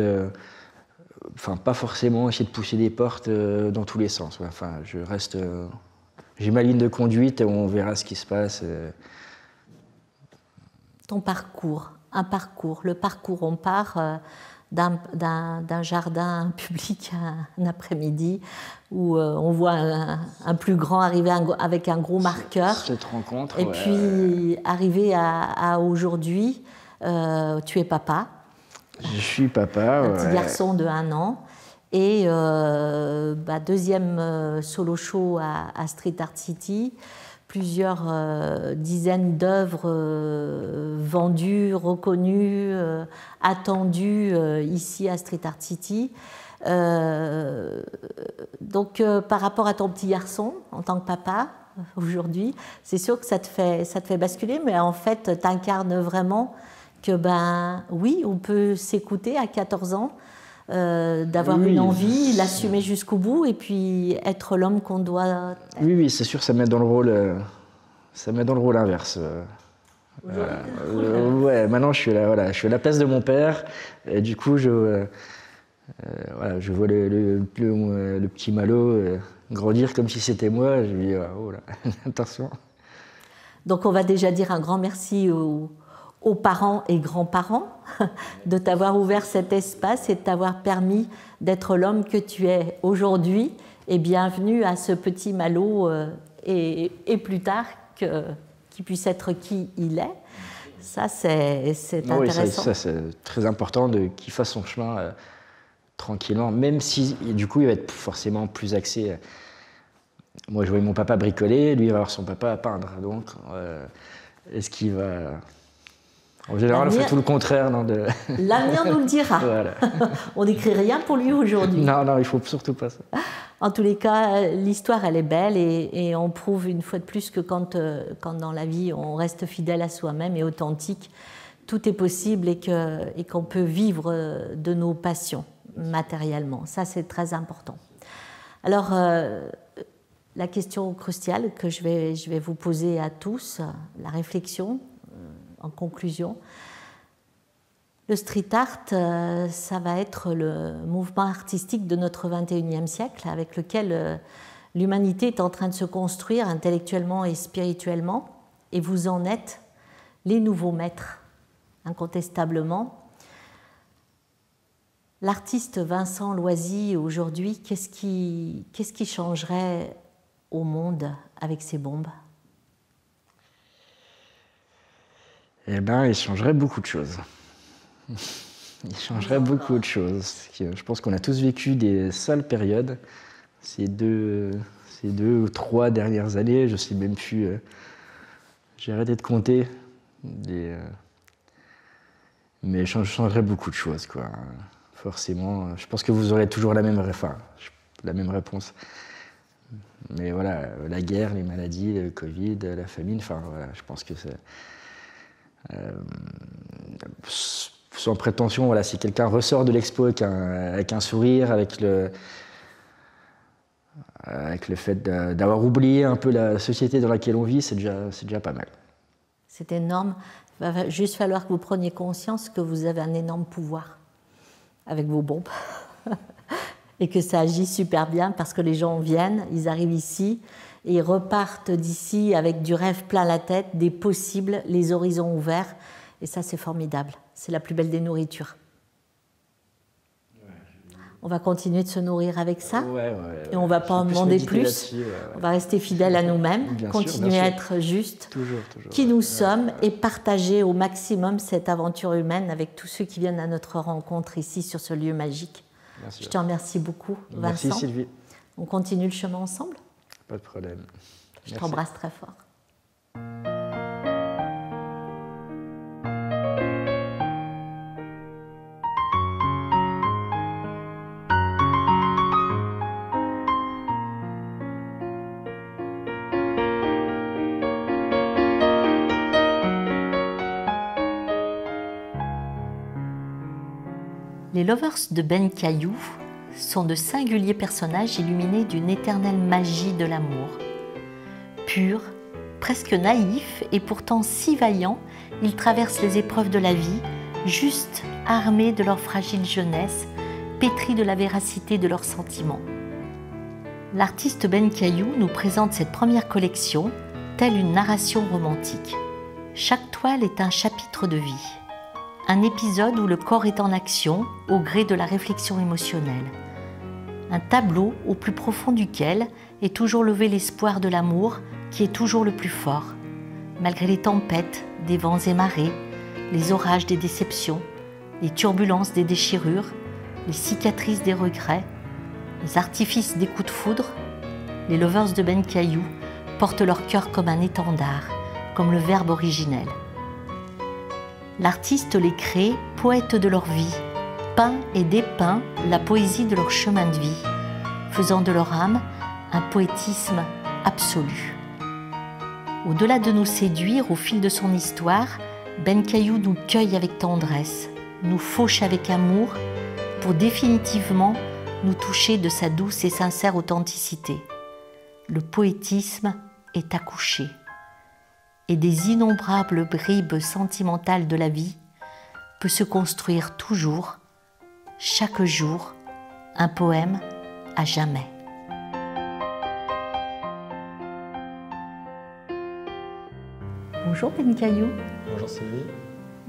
pas forcément essayer de pousser des portes dans tous les sens. Ouais. Enfin, je reste, j'ai ma ligne de conduite et on verra ce qui se passe. Ton parcours, le parcours, on part d'un jardin public un après-midi où on voit un plus grand arriver avec un gros marqueur. Cette rencontre. Et puis arriver à aujourd'hui, tu es papa. Je suis papa. Un petit garçon de 1 an. Et deuxième solo show à Street Art City. Plusieurs dizaines d'œuvres vendues, reconnues, attendues ici à Street Art City. Donc par rapport à ton petit garçon, en tant que papa, aujourd'hui, c'est sûr que ça te fait basculer, mais en fait, tu incarnes vraiment que, oui, on peut s'écouter à 14 ans, d'avoir une envie, l'assumer jusqu'au bout et puis être l'homme qu'on doit être. Oui, c'est sûr, ça met dans le rôle inverse. Ouais, maintenant je suis à la place de mon père et du coup je vois le petit Malo grandir comme si c'était moi. Je lui dis oh là, attention. Donc on va déjà dire un grand merci aux parents et grands-parents de t'avoir ouvert cet espace et de t'avoir permis d'être l'homme que tu es aujourd'hui. Et bienvenue à ce petit Malo et plus tard qu'il puisse être qui il est. Ça, c'est intéressant. Ça c'est très important qu'il fasse son chemin tranquillement, même si du coup il va être forcément plus axé. Moi, je voyais mon papa bricoler, lui il va avoir son papa à peindre. Donc, est-ce qu'il va... En général, on fait tout le contraire. L'avenir nous le dira. Voilà. On n'écrit rien pour lui aujourd'hui. Non, il ne faut surtout pas ça. En tous les cas, l'histoire, elle est belle et on prouve une fois de plus que quand dans la vie, on reste fidèle à soi-même et authentique, tout est possible et qu'on peut vivre de nos passions matériellement. Ça, c'est très important. Alors, la question cruciale que je vais vous poser à tous, la réflexion, en conclusion, le street art, ça va être le mouvement artistique de notre 21e siècle avec lequel l'humanité est en train de se construire intellectuellement et spirituellement, et vous en êtes les nouveaux maîtres, incontestablement. L'artiste Vincent Loisy, aujourd'hui, qu'est-ce qui changerait au monde avec ces bombes ? Eh bien, il changerait beaucoup de choses. Il changerait beaucoup de choses. Je pense qu'on a tous vécu des sales périodes. Ces deux ou 3 dernières années, je ne sais même plus. J'ai arrêté de compter. Mais je changerais beaucoup de choses, quoi. Forcément. Je pense que vous aurez toujours la même réponse. Mais voilà, la guerre, les maladies, le Covid, la famine, enfin voilà, je pense que c'est... sans prétention, voilà, si quelqu'un ressort de l'expo avec un sourire, avec le fait d'avoir oublié un peu la société dans laquelle on vit, c'est déjà pas mal. C'est énorme. Il va juste falloir que vous preniez conscience que vous avez un énorme pouvoir avec vos bombes et que ça agit super bien parce que les gens viennent, ils arrivent ici et ils repartent d'ici avec du rêve plein la tête, des possibles, les horizons ouverts. Et ça, c'est formidable. C'est la plus belle des nourritures. On va continuer de se nourrir avec ça. Et on ne va pas en demander plus. On va rester fidèles à nous-mêmes, continuer à être juste, qui nous sommes et partager au maximum cette aventure humaine avec tous ceux qui viennent à notre rencontre ici sur ce lieu magique. Je te remercie beaucoup, Vincent. Merci, Sylvie. On continue le chemin ensemble ? Pas de problème. Je t'embrasse très fort. Les Lovers de Ben Caillou sont de singuliers personnages illuminés d'une éternelle magie de l'amour. Purs, presque naïfs et pourtant si vaillants, ils traversent les épreuves de la vie, juste armés de leur fragile jeunesse, pétris de la véracité de leurs sentiments. L'artiste Ben Caillou nous présente cette première collection, telle une narration romantique. Chaque toile est un chapitre de vie, Un épisode où le corps est en action au gré de la réflexion émotionnelle. Un tableau au plus profond duquel est toujours levé l'espoir de l'amour qui est toujours le plus fort, malgré les tempêtes des vents et marées, les orages des déceptions, les turbulences des déchirures, les cicatrices des regrets, les artifices des coups de foudre. Les lovers de Ben Caillou portent leur cœur comme un étendard, comme le verbe originel. L'artiste les crée poètes de leur vie, peint et dépeint la poésie de leur chemin de vie, faisant de leur âme un poétisme absolu. Au-delà de nous séduire au fil de son histoire, Ben Caillou nous cueille avec tendresse, nous fauche avec amour, pour définitivement nous toucher de sa douce et sincère authenticité. Le poétisme est accouché, et des innombrables bribes sentimentales de la vie peut se construire toujours, chaque jour, un poème à jamais. Bonjour Ben Caillou. Bonjour Sylvie.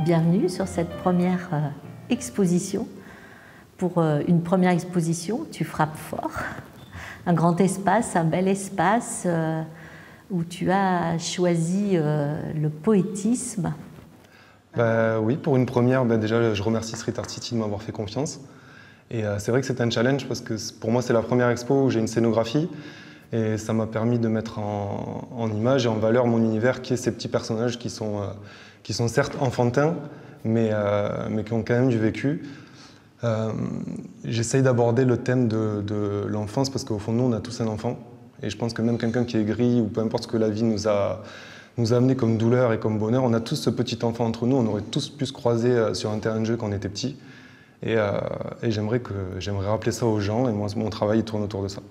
Bienvenue sur cette première exposition. Pour une première exposition, tu frappes fort. Un grand espace, un bel espace où tu as choisi le poétisme. Oui, pour une première, déjà je remercie Street Art City de m'avoir fait confiance. Et c'est vrai que c'est un challenge parce que pour moi c'est la première expo où j'ai une scénographie et ça m'a permis de mettre en image et en valeur mon univers qui est ces petits personnages qui sont certes enfantins mais qui ont quand même du vécu. J'essaye d'aborder le thème de l'enfance parce qu'au fond de nous on a tous un enfant et je pense que même quelqu'un qui est gris ou peu importe ce que la vie nous a amené comme douleur et comme bonheur, on a tous ce petit enfant entre nous, on aurait tous pu se croiser sur un terrain de jeu quand on était petit et j'aimerais rappeler ça aux gens et moi mon travail tourne autour de ça.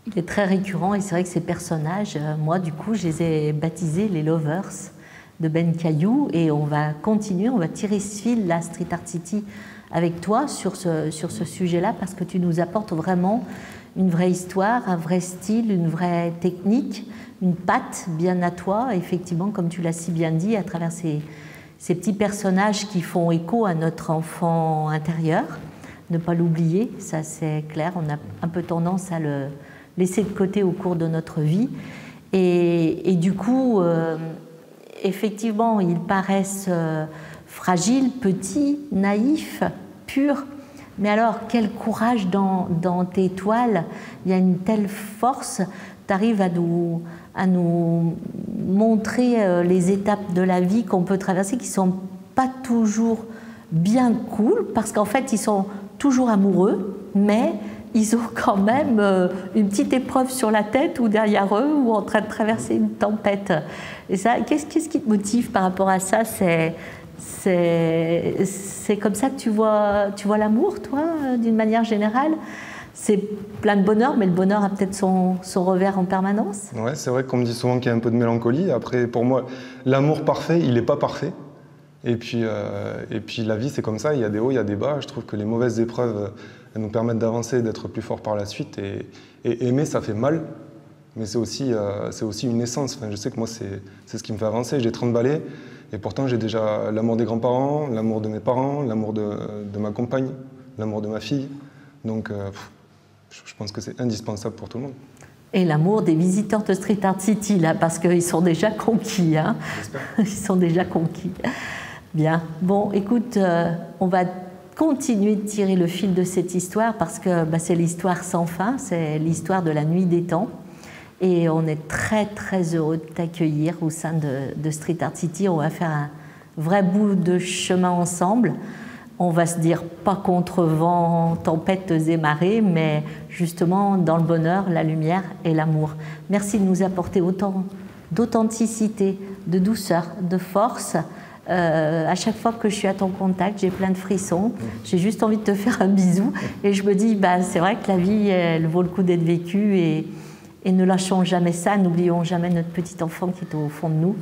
Il est très récurrent et c'est vrai que ces personnages, moi du coup je les ai baptisés les lovers de Ben Caillou et on va continuer, on va tirer ce fil là Street Art City avec toi sur ce sujet-là parce que tu nous apportes vraiment une vraie histoire, un vrai style, une vraie technique, une patte bien à toi, effectivement, comme tu l'as si bien dit, à travers ces petits personnages qui font écho à notre enfant intérieur. Ne pas l'oublier, ça c'est clair, on a un peu tendance à le laisser de côté au cours de notre vie. Et du coup, effectivement, ils paraissent fragiles, petits, naïfs, purs. Mais alors, quel courage dans tes toiles, il y a une telle force, tu arrives à nous montrer les étapes de la vie qu'on peut traverser, qui ne sont pas toujours bien cool, parce qu'en fait, ils sont toujours amoureux, mais ils ont quand même une petite épreuve sur la tête ou derrière eux, ou en train de traverser une tempête. Et ça, qu'est-ce qui te motive par rapport à ça? C'est comme ça que tu vois l'amour, toi, d'une manière générale? C'est plein de bonheur, mais le bonheur a peut-être son revers en permanence. Ouais, c'est vrai qu'on me dit souvent qu'il y a un peu de mélancolie. Après, pour moi, l'amour parfait, il n'est pas parfait. Et puis la vie, c'est comme ça, il y a des hauts, il y a des bas. Je trouve que les mauvaises épreuves, elles nous permettent d'avancer, d'être plus forts par la suite. Et aimer, ça fait mal, mais c'est aussi une essence. Enfin, je sais que moi, c'est ce qui me fait avancer. J'ai 30 balais. Et pourtant, j'ai déjà l'amour des grands-parents, l'amour de mes parents, l'amour de ma compagne, l'amour de ma fille. Donc, je pense que c'est indispensable pour tout le monde. Et l'amour des visiteurs de Street Art City, là, parce qu'ils sont déjà conquis. Hein. Ils sont déjà conquis. Bien. Bon, écoute, on va continuer de tirer le fil de cette histoire parce que c'est l'histoire sans fin, c'est l'histoire de la nuit des temps. Et on est très très heureux de t'accueillir au sein de Street Art City. On va faire un vrai bout de chemin ensemble. On va se dire pas contre vent, tempêtes et marées, mais justement dans le bonheur, la lumière et l'amour. Merci de nous apporter autant d'authenticité, de douceur, de force. À chaque fois que je suis à ton contact, j'ai plein de frissons. J'ai juste envie de te faire un bisou. Et je me dis, c'est vrai que la vie, elle vaut le coup d'être vécue. Et ne lâchons jamais ça, n'oublions jamais notre petit enfant qui est au fond de nous.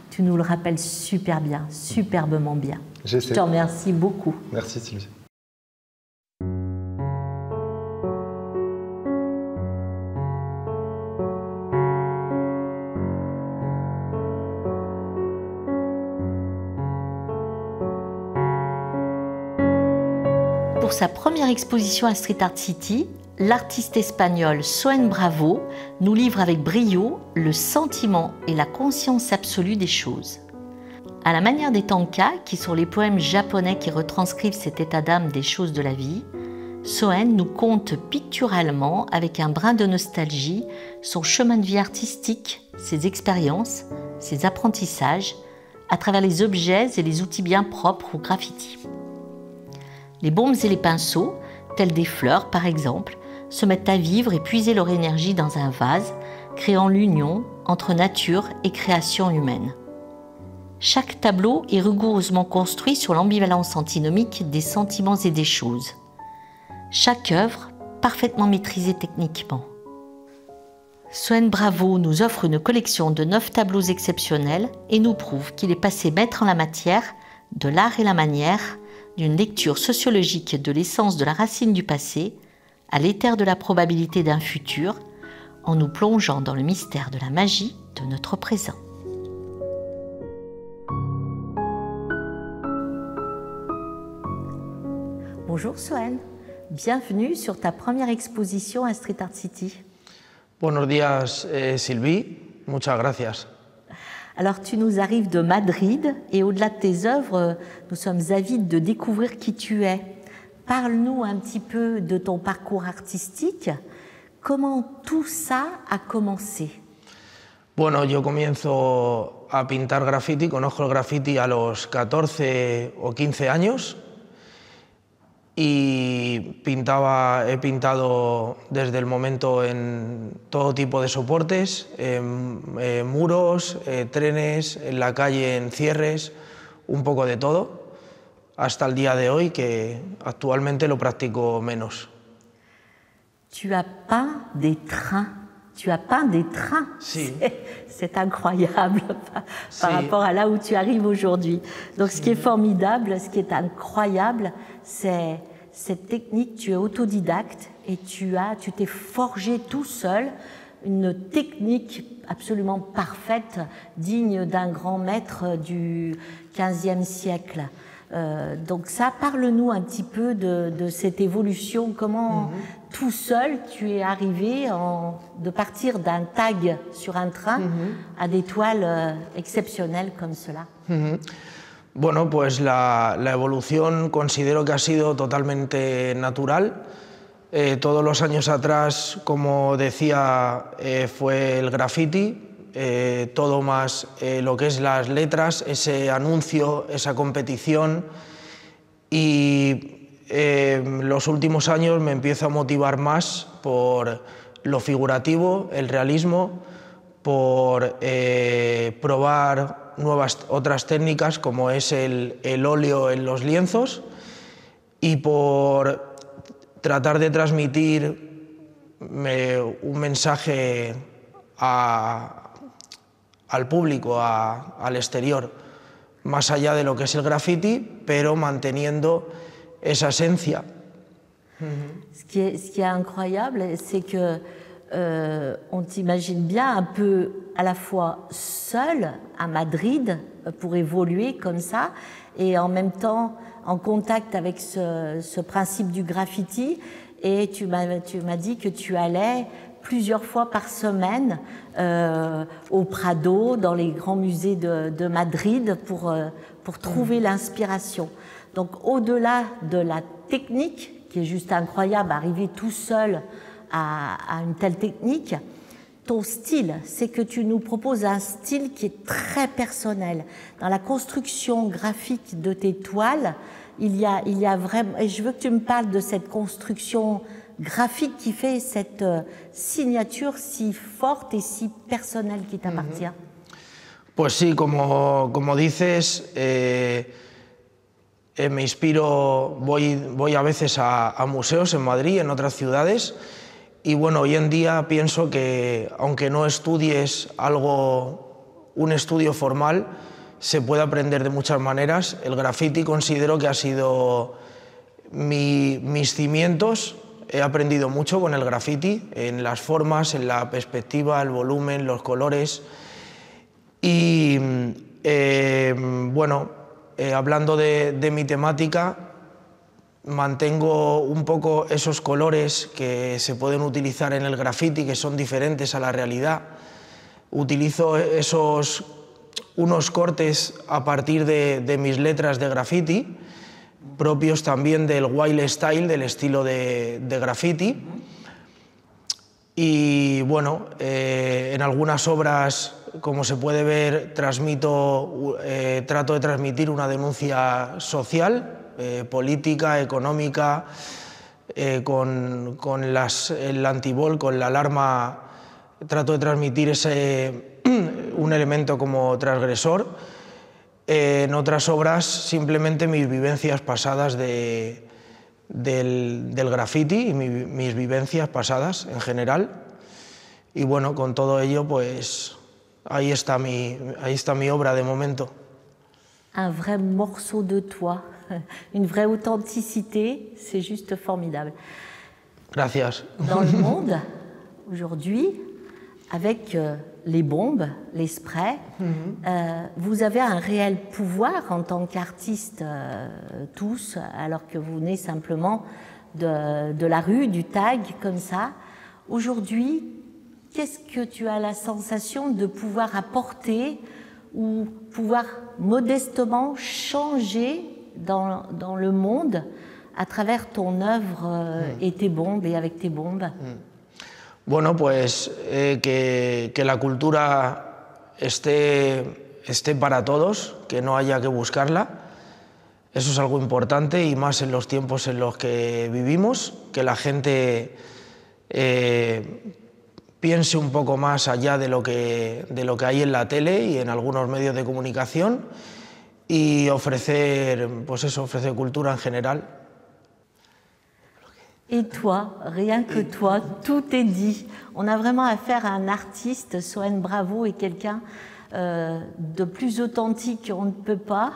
Tu nous le rappelles super bien, superbement bien. Je te remercie beaucoup. Merci Sylvie. Pour sa première exposition à Street Art City, l'artiste espagnol Soen Bravo nous livre avec brio le sentiment et la conscience absolue des choses. À la manière des tankas, qui sont les poèmes japonais qui retranscrivent cet état d'âme des choses de la vie, Soen nous conte picturalement, avec un brin de nostalgie, son chemin de vie artistique, ses expériences, ses apprentissages, à travers les objets et les outils bien propres au graffiti. Les bombes et les pinceaux, tels des fleurs par exemple, se mettent à vivre et puiser leur énergie dans un vase, créant l'union entre nature et création humaine. Chaque tableau est rigoureusement construit sur l'ambivalence antinomique des sentiments et des choses. Chaque œuvre parfaitement maîtrisée techniquement. Soen Bravo nous offre une collection de 9 tableaux exceptionnels et nous prouve qu'il est passé maître en la matière de l'art et la manière, d'une lecture sociologique de l'essence de la racine du passé à l'éther de la probabilité d'un futur, en nous plongeant dans le mystère de la magie de notre présent. Bonjour Soen, bienvenue sur ta première exposition à Street Art City. Buenos días, Sylvie, muchas gracias. Alors tu nous arrives de Madrid et au-delà de tes œuvres, nous sommes avides de découvrir qui tu es. Parle-nous un petit peu de ton parcours artistique. Comment tout ça a commencé? Bueno, yo comienzo a pintar graffiti, conozco el graffiti a los 14 o 15 años y he pintado desde el momento en todo tipo de soportes, muros, trenes, en la calle, en cierres, un poco de todo, hasta el día de hoy, que actualmente lo practico menos. Tu as peint des trains. Tu as peint des trains. Sí. C'est incroyable par rapport à là où tu arrives aujourd'hui. Donc ce qui est formidable, ce qui est incroyable, c'est cette technique. Tu es autodidacte et tu t'es forgé tout seul une technique absolument parfaite, digne d'un grand maître du XVe siècle. Donc ça, parle-nous un petit peu de cette évolution, comment tout seul tu es arrivé de partir d'un tag sur un train à des toiles exceptionnelles comme cela. Bueno, pues la evolución considero que ha sido totalmente natural. Todos los años atrás, como decía, fue el graffiti. Todo más lo que es las letras, ese anuncio, esa competición, y los últimos años me empiezo a motivar más por lo figurativo, el realismo, por probar otras técnicas como es el óleo en los lienzos y por tratar de transmitir un mensaje al público, al exterior, más allá de lo que es el graffiti, pero manteniendo esa esencia. Ce qui est incroyable, c'est que on t'imagine bien un peu à la fois seul à Madrid pour évoluer comme ça, et en même temps en contact avec ce principe du graffiti, et tu m'as dit que tu allais plusieurs fois par semaine au Prado, dans les grands musées de Madrid pour trouver l'inspiration. Donc au-delà de la technique, qui est juste incroyable, arriver tout seul à une telle technique, ton style, c'est que tu nous proposes un style qui est très personnel. Dans la construction graphique de tes toiles, il y a vraiment, et je veux que tu me parles de cette construction graphique qui fait cette signature si forte et si personnelle qui t'appartient. Pues sí, como dices, me inspiro, voy a veces a museos en Madrid, en otras ciudades, y bueno, hoy en día pienso que aunque no estudies un estudio formal, se puede aprender de muchas maneras. El graffiti considero que ha sido mis cimientos. He aprendido mucho con el graffiti, en las formas, en la perspectiva, el volumen, los colores. Y bueno, hablando de mi temática, mantengo un poco esos colores que se pueden utilizar en el graffiti, que son diferentes a la realidad. Utilizo unos cortes a partir de mis letras de graffiti, propios también del wild style, del estilo de graffiti. Y bueno, en algunas obras, como se puede ver, trato de transmitir una denuncia social, política, económica, con el antibol, con la alarma, trato de transmitir un elemento como transgresor. En otras obras, simplemente mis vivencias pasadas del graffiti y mis vivencias pasadas en general. Y bueno, con todo ello, pues ahí está mi obra de momento. Un vrai morceau de toi, une vraie authenticité, c'est juste formidable. Gracias. Dans le monde, aujourd'hui, avec les bombes, les sprays, vous avez un réel pouvoir en tant qu'artistes tous, alors que vous venez simplement de la rue, du tag, comme ça. Aujourd'hui, qu'est-ce que tu as la sensation de pouvoir apporter ou pouvoir modestement changer dans le monde à travers ton œuvre et tes bombes et avec tes bombes? Bueno, pues que la cultura esté para todos, que no haya que buscarla. Eso es algo importante y más en los tiempos en los que vivimos, que la gente piense un poco más allá de lo que hay en la tele y en algunos medios de comunicación y ofrecer cultura en general. Et toi, rien que toi, tout est dit. On a vraiment affaire à un artiste, Sohaine Bravo est quelqu'un de plus authentique qu'on ne peut pas,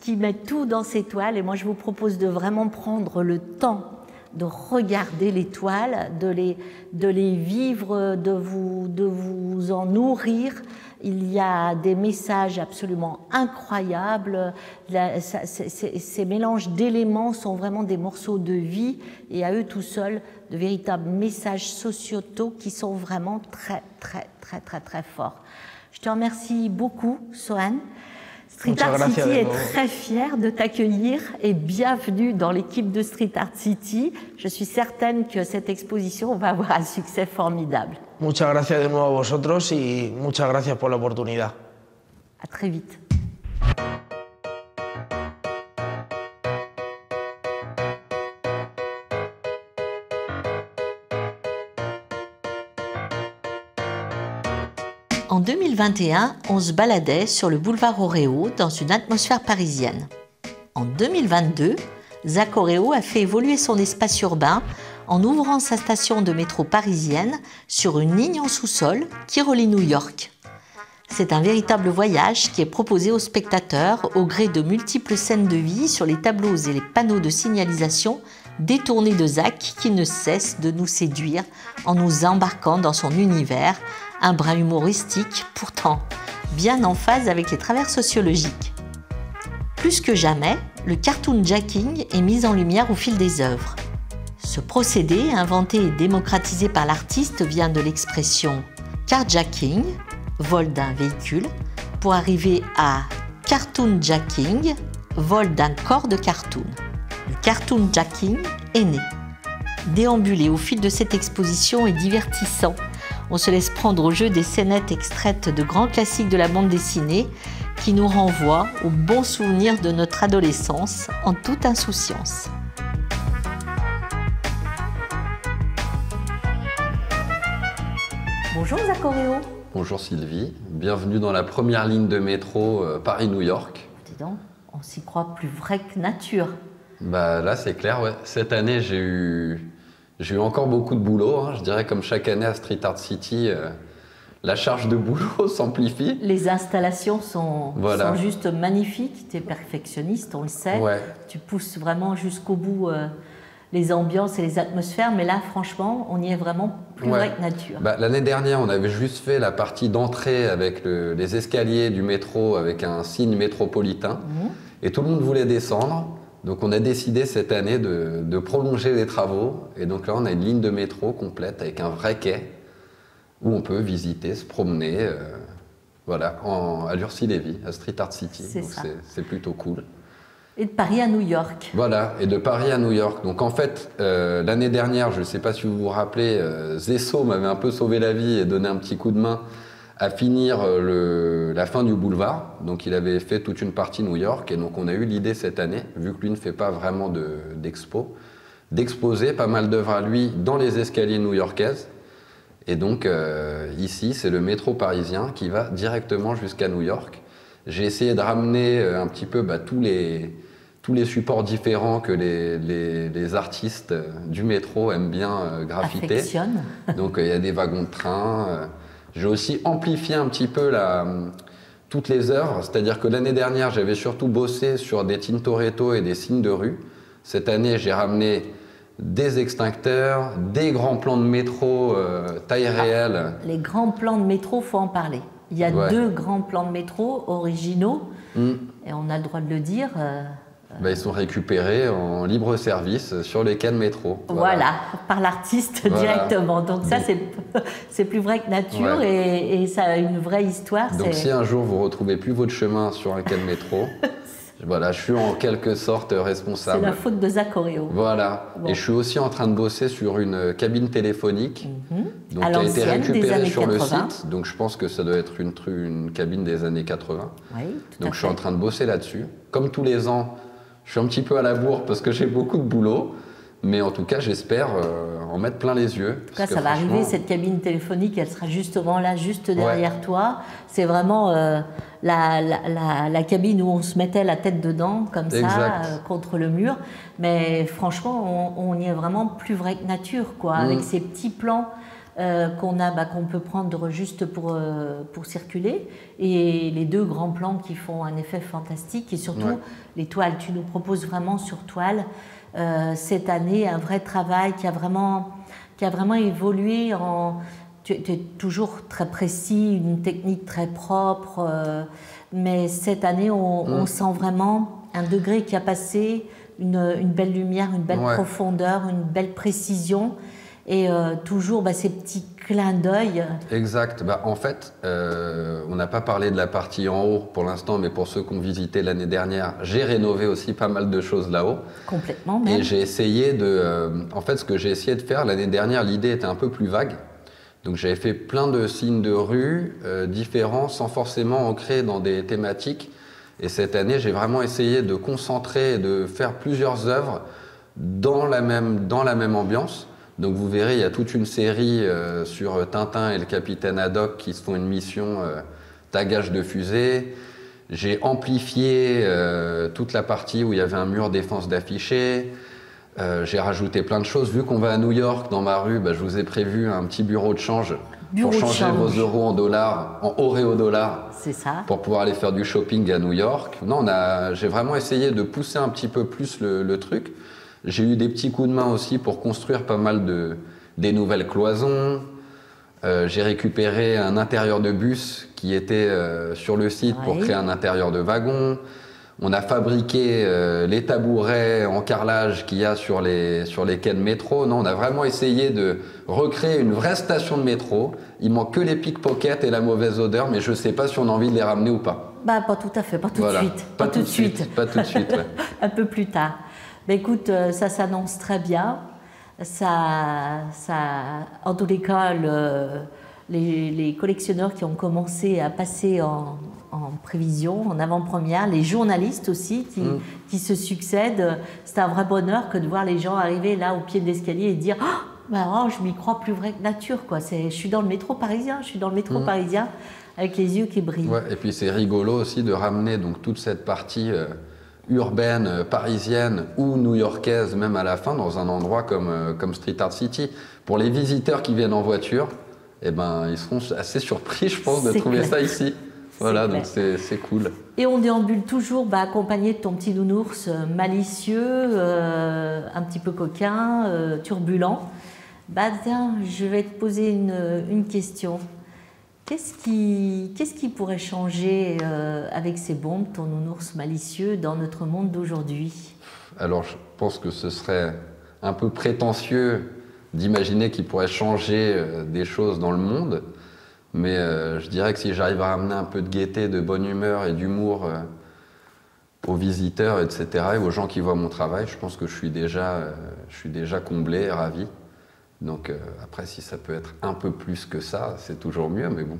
qui met tout dans ses toiles. Et moi, je vous propose de vraiment prendre le temps de regarder les toiles, de les vivre, de vous en nourrir. Il y a des messages absolument incroyables. Ces mélanges d'éléments sont vraiment des morceaux de vie et à eux tout seuls, de véritables messages sociétaux qui sont vraiment très, très, très, très, très forts. Je te remercie beaucoup, Sohaine. Street Art City est très fier de t'accueillir et bienvenue dans l'équipe de Street Art City. Je suis certaine que cette exposition va avoir un succès formidable. Muchas gracias de nuevo a vosotros y muchas gracias por la oportunidad. À très vite. En 2021, on se baladait sur le boulevard Oréo dans une atmosphère parisienne. En 2022, Zach Oréo a fait évoluer son espace urbain en ouvrant sa station de métro parisienne sur une ligne en sous-sol qui relie New York. C'est un véritable voyage qui est proposé aux spectateurs au gré de multiples scènes de vie sur les tableaux et les panneaux de signalisation détournés de Zach qui ne cesse de nous séduire en nous embarquant dans son univers, un brin humoristique pourtant bien en phase avec les travers sociologiques. Plus que jamais, le cartoon jacking est mis en lumière au fil des œuvres. Ce procédé, inventé et démocratisé par l'artiste, vient de l'expression carjacking, vol d'un véhicule, pour arriver à cartoon jacking, vol d'un corps de cartoon. Le cartoon jacking est né. Déambuler au fil de cette exposition est divertissant. On se laisse prendre au jeu des scénettes extraites de grands classiques de la bande dessinée qui nous renvoient aux bons souvenirs de notre adolescence en toute insouciance. Bonjour Zach Oréo. Bonjour Sylvie, bienvenue dans la première ligne de métro Paris-New York. Dis donc, on s'y croit plus vrai que nature. Bah là c'est clair, ouais. Cette année j'ai eu encore beaucoup de boulot, hein. Je dirais comme chaque année à Street Art City, la charge de boulot s'amplifie. Les installations sont juste magnifiques, tu es perfectionniste, on le sait. Ouais. Tu pousses vraiment jusqu'au bout les ambiances et les atmosphères, mais là franchement on y est vraiment plus vrai que nature. Bah, l'année dernière on avait juste fait la partie d'entrée avec les escaliers du métro avec un signe métropolitain et tout le monde voulait descendre. Donc on a décidé cette année de prolonger les travaux. Et donc là, on a une ligne de métro complète avec un vrai quai où on peut visiter, se promener voilà, à Lurcy-Lévis, à Street Art City. Donc c'est plutôt cool. Et de Paris à New York. Voilà, et de Paris à New York. Donc en fait, l'année dernière, je ne sais pas si vous vous rappelez, Zesso m'avait un peu sauvé la vie et donné un petit coup de main à finir la fin du boulevard. Donc il avait fait toute une partie New York. Et donc on a eu l'idée cette année, vu que lui ne fait pas vraiment d'expo, d'exposer pas mal d'œuvres à lui dans les escaliers new-yorkaises. Et donc ici, c'est le métro parisien qui va directement jusqu'à New York. J'ai essayé de ramener un petit peu tous les supports différents que les artistes du métro aiment bien graffiter. Affectionnent. Donc il y a des wagons de train. J'ai aussi amplifié un petit peu toutes les œuvres. C'est-à-dire que l'année dernière, j'avais surtout bossé sur des Tintoretto et des signes de rue. Cette année, j'ai ramené des extincteurs, des grands plans de métro taille réelle. Les grands plans de métro, il faut en parler. Il y a 2 grands plans de métro originaux, et on a le droit de le dire. Ils sont récupérés en libre service sur les quais de métro. Voilà, par l'artiste directement. Donc ça, c'est plus vrai que nature et ça a une vraie histoire. Donc si un jour vous ne retrouvez plus votre chemin sur un quai de métro, voilà, je suis en quelque sorte responsable. C'est la faute de Zach Oreo. Voilà. Bon. Et je suis aussi en train de bosser sur une cabine téléphonique donc, qui a été récupérée sur le site. Donc je pense que ça doit être une cabine des années 80. Oui, donc je suis en train de bosser là-dessus. Comme tous les ans, je suis un petit peu à la bourre parce que j'ai beaucoup de boulot. Mais en tout cas, j'espère en mettre plein les yeux. En tout cas, ça va arriver, cette cabine téléphonique, elle sera justement là, juste derrière toi. C'est vraiment la cabine où on se mettait la tête dedans, comme ça, contre le mur. Mais franchement, on y est vraiment plus vrai que nature, quoi, avec ces petits plans qu'on peut prendre juste pour circuler, et les 2 grands plans qui font un effet fantastique, et surtout les toiles. Tu nous proposes vraiment sur toile cette année un vrai travail qui a vraiment évolué. Tu es toujours très précis, une technique très propre, mais cette année on sent vraiment un degré qui a passé, une belle lumière, une belle profondeur, une belle précision. Et toujours ces petits clins d'œil. Exact. En fait, on n'a pas parlé de la partie en haut pour l'instant, mais pour ceux qui ont visité l'année dernière, j'ai rénové aussi pas mal de choses là-haut. Complètement même. Et j'ai essayé en fait, ce que j'ai essayé de faire l'année dernière, l'idée était un peu plus vague. Donc j'avais fait plein de signes de rue différents, sans forcément ancrer dans des thématiques. Et cette année, j'ai vraiment essayé de concentrer et de faire plusieurs œuvres dans la même ambiance. Donc vous verrez, il y a toute une série sur Tintin et le capitaine Haddock qui se font une mission tagage de fusée. J'ai amplifié toute la partie où il y avait un mur défense d'affichés. J'ai rajouté plein de choses. Vu qu'on va à New York, dans ma rue, je vous ai prévu un petit bureau de change pour changer vos euros en dollars, en auréodollars. C'est ça. Pour pouvoir aller faire du shopping à New York. Non, j'ai vraiment essayé de pousser un petit peu plus le truc. J'ai eu des petits coups de main aussi pour construire pas mal des nouvelles cloisons. J'ai récupéré un intérieur de bus qui était sur le site pour créer un intérieur de wagon. On a fabriqué les tabourets en carrelage qu'il y a sur les quais de métro. Non, on a vraiment essayé de recréer une vraie station de métro. Il manque que les pickpockets et la mauvaise odeur, mais je ne sais pas si on a envie de les ramener ou pas. Pas tout à fait, pas tout de suite. Pas tout de suite. Un peu plus tard. Écoute, ça s'annonce très bien. En tous les cas, les collectionneurs qui ont commencé à passer en prévision, en avant-première, les journalistes aussi qui se succèdent, c'est un vrai bonheur que de voir les gens arriver là au pied de l'escalier et dire je m'y crois plus vrai que nature, quoi. Je suis dans le métro parisien, parisien avec les yeux qui brillent. Et puis c'est rigolo aussi de ramener donc toute cette partie urbaine, parisienne ou new-yorkaise, même à la fin, dans un endroit comme Street Art City. Pour les visiteurs qui viennent en voiture, ils seront assez surpris, je pense, de trouver ça ici. Voilà, donc c'est cool. Et on déambule toujours accompagné de ton petit nounours malicieux, un petit peu coquin, turbulent. Tiens, je vais te poser une question. Qu'est-ce qui pourrait changer avec ces bombes, ton nounours malicieux, dans notre monde d'aujourd'hui? Alors, je pense que ce serait un peu prétentieux d'imaginer qu'il pourrait changer des choses dans le monde, mais je dirais que si j'arrive à ramener un peu de gaieté, de bonne humeur et d'humour aux visiteurs, etc., et aux gens qui voient mon travail, je pense que je suis déjà comblé, ravi. Donc après, si ça peut être un peu plus que ça, c'est toujours mieux, mais bon.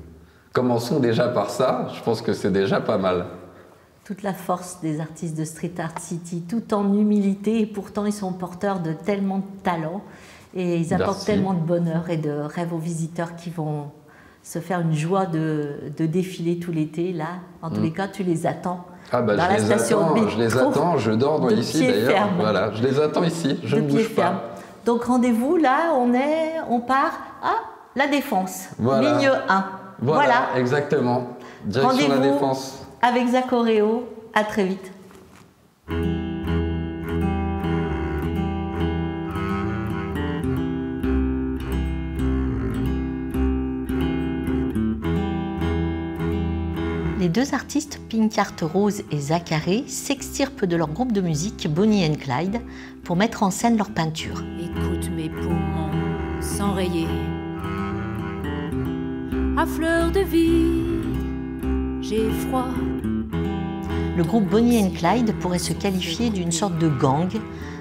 Commençons déjà par ça, je pense que c'est déjà pas mal. Toute la force des artistes de Street Art City, tout en humilité, et pourtant ils sont porteurs de tellement de talent, et ils apportent tellement de bonheur et de rêve aux visiteurs qui vont se faire une joie de défiler tout l'été. Là, en tous les cas, tu les attends. Ah bah, dans la station de métro, je les attends, je dors ici d'ailleurs. Voilà, je les attends ici, je ne bouge pas. Donc rendez-vous, là, on part à La Défense, voilà. Ligne 1. Voilà, exactement. Direction La Défense. Avec Zach Oreo, à très vite. Les deux artistes, Pink Art Rose et Zachary, s'extirpent de leur groupe de musique Bonnie and Clyde pour mettre en scène leur peinture. Écoute mes poumons s'enrayer à fleur de vie, j'ai froid. Le groupe Bonnie and Clyde pourrait se qualifier d'une sorte de gang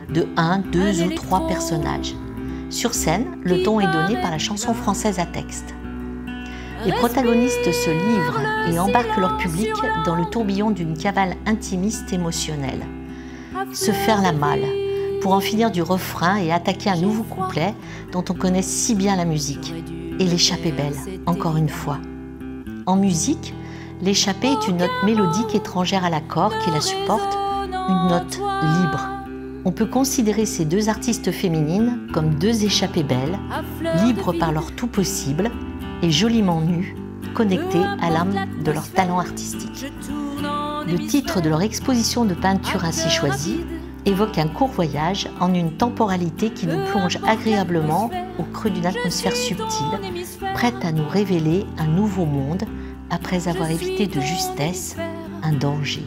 de 1, 2 ou 3 personnages. Sur scène, le ton est donné par la chanson française à texte. Les protagonistes se livrent et embarquent leur public dans le tourbillon d'une cavale intimiste émotionnelle. Se faire la malle, pour en finir du refrain et attaquer un nouveau couplet dont on connaît si bien la musique. Et l'échappée belle, encore une fois. En musique, l'échappée est une note mélodique étrangère à l'accord qui la supporte, une note libre. On peut considérer ces deux artistes féminines comme deux échappées belles, libres par leur tout possible, et joliment nues, connectées à l'âme de leur talent artistique. Le titre de leur exposition de peinture ainsi choisie évoque un court voyage en une temporalité qui nous plonge agréablement au creux d'une atmosphère subtile, prête à nous révéler un nouveau monde après avoir évité de justesse un danger.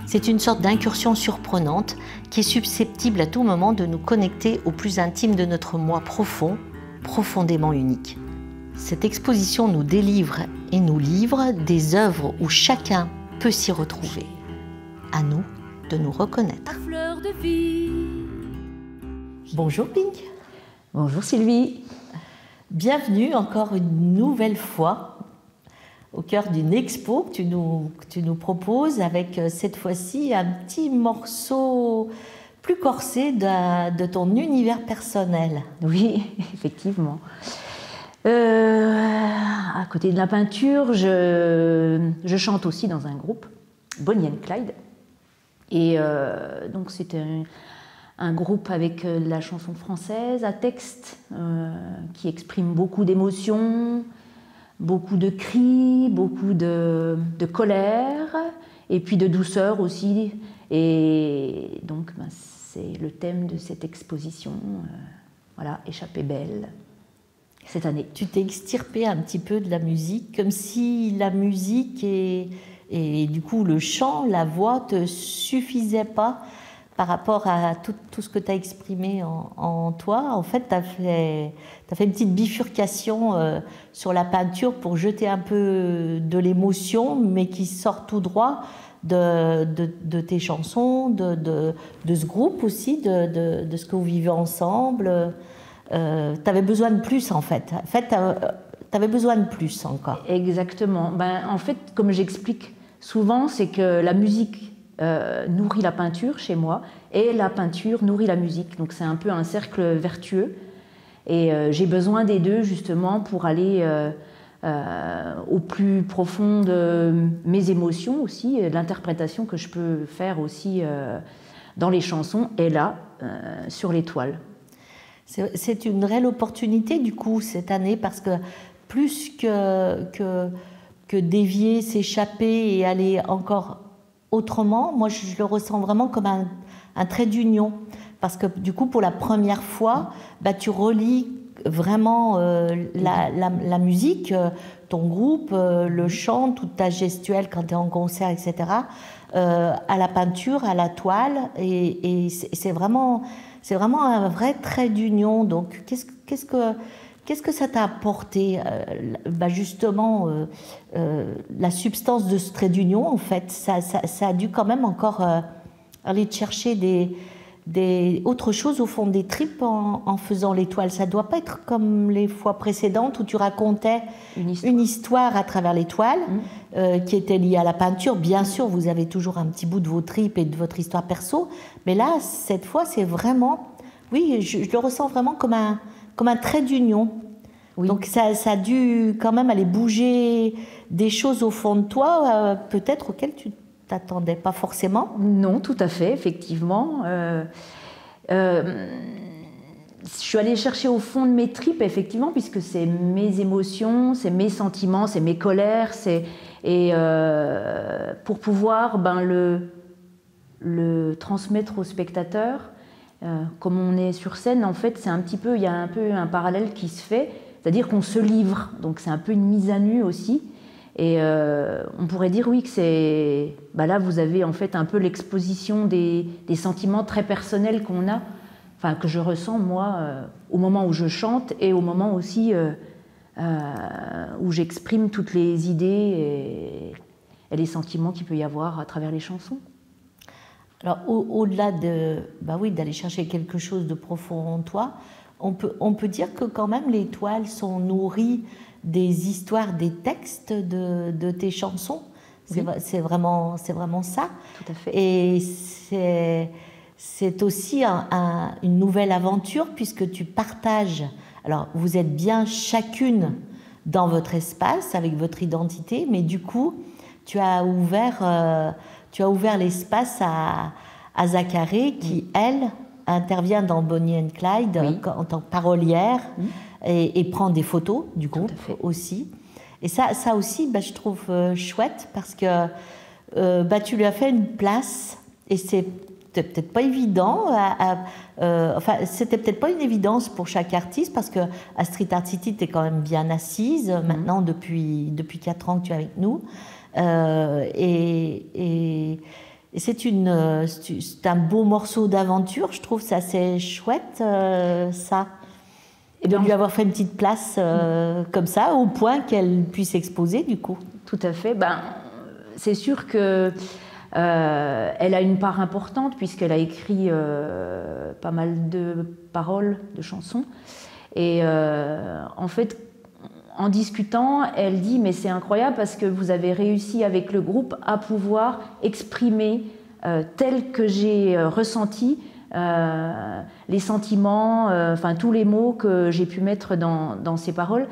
C'est une sorte d'incursion surprenante qui est susceptible à tout moment de nous connecter au plus intime de notre moi profond, profondément unique. Cette exposition nous délivre et nous livre des œuvres où chacun peut s'y retrouver. À nous de nous reconnaître. Bonjour Pink. Bonjour Sylvie. Bienvenue encore une nouvelle fois au cœur d'une expo que tu nous proposes avec cette fois-ci un petit morceau plus corsé de ton univers personnel. Oui, effectivement. À côté de la peinture, je chante aussi dans un groupe, Bonnie and Clyde. Et donc c'était un groupe avec de la chanson française à texte qui exprime beaucoup d'émotions, beaucoup de cris, beaucoup de colère et puis de douceur aussi. Et donc c'est le thème de cette exposition, voilà, Échappée belle. Cette année. Tu t'es extirpé un petit peu de la musique, comme si la musique et du coup le chant, la voix te suffisaient pas par rapport à tout ce que tu as exprimé en toi. En fait, tu as fait une petite bifurcation sur la peinture pour jeter un peu de l'émotion, mais qui sort tout droit de tes chansons, de ce groupe aussi, de ce que vous vivez ensemble. Tu avais besoin de plus en fait. En fait, tu avais besoin de plus encore. Exactement. En fait, comme j'explique souvent, c'est que la musique nourrit la peinture chez moi et la peinture nourrit la musique. Donc c'est un peu un cercle vertueux. Et j'ai besoin des deux justement pour aller au plus profond de mes émotions aussi, l'interprétation que je peux faire aussi dans les chansons et là, sur les toiles. C'est une réelle opportunité du coup cette année parce que plus que dévier, s'échapper et aller encore autrement, moi je le ressens vraiment comme un trait d'union parce que du coup pour la première fois tu relis vraiment la musique, ton groupe, le chant, toute ta gestuelle quand tu es en concert, etc., à la peinture, à la toile, et c'est vraiment un vrai trait d'union. Donc, qu'est-ce que ça t'a apporté, justement, la substance de ce trait d'union, en fait, ça a dû quand même encore aller chercher autre chose au fond des tripes en faisant l'étoile. Ça ne doit pas être comme les fois précédentes où tu racontais une histoire à travers l'étoile qui était liée à la peinture. Bien sûr, vous avez toujours un petit bout de vos tripes et de votre histoire perso, mais là, cette fois, c'est vraiment... Oui, je le ressens vraiment comme un trait d'union. Oui. Donc ça a dû quand même aller bouger des choses au fond de toi, peut-être auxquelles tu t'attendais pas forcément. Non, tout à fait, effectivement. Je suis allée chercher au fond de mes tripes, effectivement, puisque c'est mes émotions, c'est mes sentiments, c'est mes colères, pour pouvoir le transmettre au spectateur. Comme on est sur scène, en fait, il y a un peu un parallèle qui se fait, c'est-à-dire qu'on se livre, donc c'est un peu une mise à nu aussi. Et on pourrait dire, oui, que c'est... là, vous avez en fait un peu l'exposition des sentiments très personnels qu'on a, que je ressens, moi, au moment où je chante et au moment aussi où j'exprime toutes les idées et les sentiments qu'il peut y avoir à travers les chansons. Alors, au-delà d'aller chercher quelque chose de profond en toi, on peut dire que quand même les toiles sont nourries des histoires, des textes de tes chansons. Oui. C'est vraiment ça. Tout à fait. Et c'est aussi une nouvelle aventure puisque tu partages. Alors, vous êtes bien chacune dans votre espace avec votre identité, mais du coup, tu as ouvert l'espace à Zacharie qui, elle, intervient dans Bonnie and Clyde en tant que parolière et prend des photos du groupe aussi. Et ça aussi, je trouve chouette parce que tu lui as fait une place et c'est peut-être pas évident. C'était peut-être pas une évidence pour chaque artiste parce que à Street Art City, tu es quand même bien assise maintenant depuis 4 ans que tu es avec nous. Et c'est un beau morceau d'aventure, je trouve ça assez chouette, ça. Et de lui avoir fait une petite place comme ça, au point qu'elle puisse exposer, du coup. Tout à fait. C'est sûr que elle a une part importante, puisqu'elle a écrit pas mal de paroles, de chansons. Et en fait, en discutant, elle dit « mais c'est incroyable parce que vous avez réussi avec le groupe à pouvoir exprimer tel que j'ai ressenti les sentiments, tous les mots que j'ai pu mettre dans ces paroles.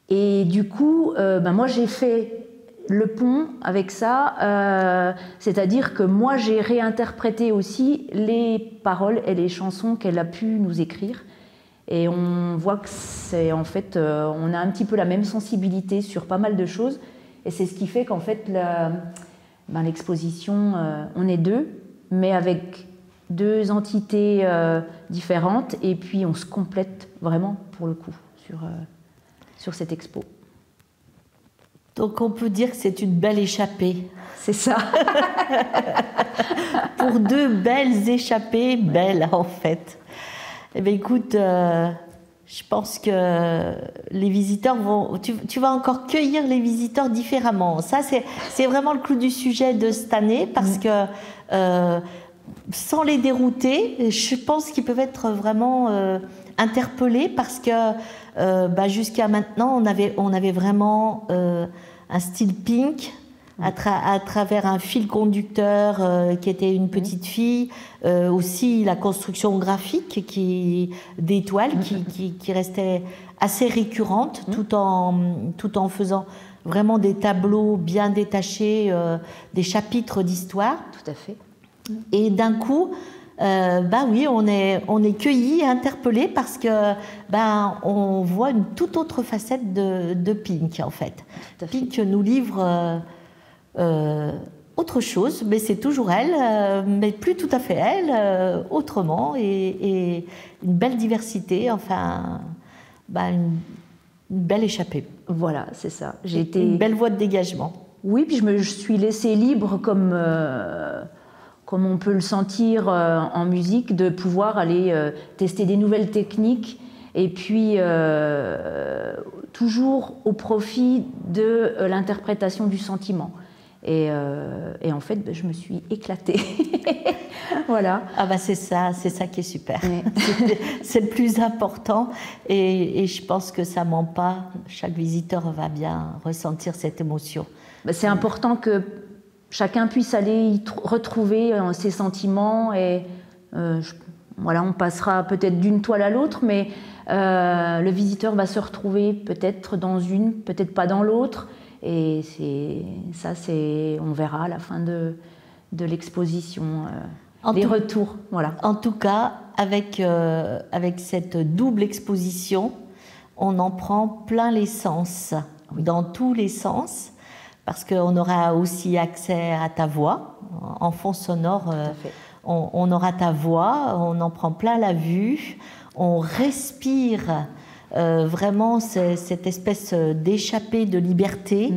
Et du coup, moi j'ai fait le pont avec ça, c'est-à-dire que moi j'ai réinterprété aussi les paroles et les chansons qu'elle a pu nous écrire. Et on voit que c'est en fait, on a un petit peu la même sensibilité sur pas mal de choses. Et c'est ce qui fait qu'en fait, l'exposition, on est deux, mais avec deux entités différentes. Et puis on se complète vraiment, pour le coup, sur cette expo. Donc on peut dire que c'est une belle échappée. C'est ça. Pour deux belles échappées, belles en fait. Eh bien, écoute, je pense que les visiteurs tu vas encore cueillir les visiteurs différemment. Ça, c'est vraiment le clou du sujet de cette année parce que sans les dérouter, je pense qu'ils peuvent être vraiment interpellés parce que jusqu'à maintenant, on avait vraiment un style Pink. À travers un fil conducteur qui était une petite fille, aussi la construction graphique des toiles qui restait assez récurrente tout en faisant vraiment des tableaux bien détachés, des chapitres d'histoire. Tout à fait. Et d'un coup, oui, on est cueillis, interpellés parce que on voit une toute autre facette de Pink en fait. Pink nous livre autre chose, mais c'est toujours elle, mais plus tout à fait elle, autrement, et une belle diversité, une belle échappée. Voilà, c'est ça. Une belle voie de dégagement. Oui, puis je me suis laissée libre comme on peut le sentir en musique, de pouvoir aller tester des nouvelles techniques et puis toujours au profit de l'interprétation du sentiment. Et en fait, je me suis éclatée. Voilà. Ah bah c'est ça qui est super. Oui. C'est le plus important et je pense que ça ment pas. Chaque visiteur va bien ressentir cette émotion. C'est important que chacun puisse aller y retrouver ses sentiments et voilà, on passera peut-être d'une toile à l'autre, mais le visiteur va se retrouver peut-être dans une, peut-être pas dans l'autre. Et on verra à la fin de l'exposition les retours. Voilà. En tout cas, avec cette double exposition, on en prend plein les sens, dans tous les sens, parce qu'on aura aussi accès à ta voix. En fond sonore, on aura ta voix, on en prend plein la vue, on respire vraiment cette espèce d'échappée de liberté.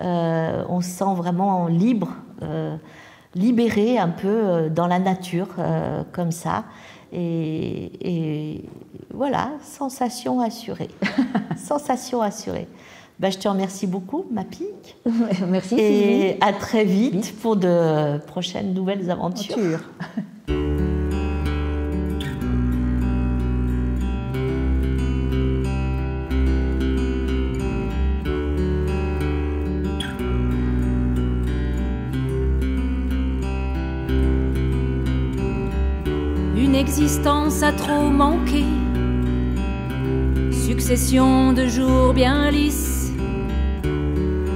On se sent vraiment libre, libéré un peu dans la nature, comme ça. Et voilà, sensation assurée. Sensation assurée. Je te remercie beaucoup, ma Pink. Merci. Et à très vite pour de prochaines nouvelles aventures. Une existence à trop manquer, succession de jours bien lisses,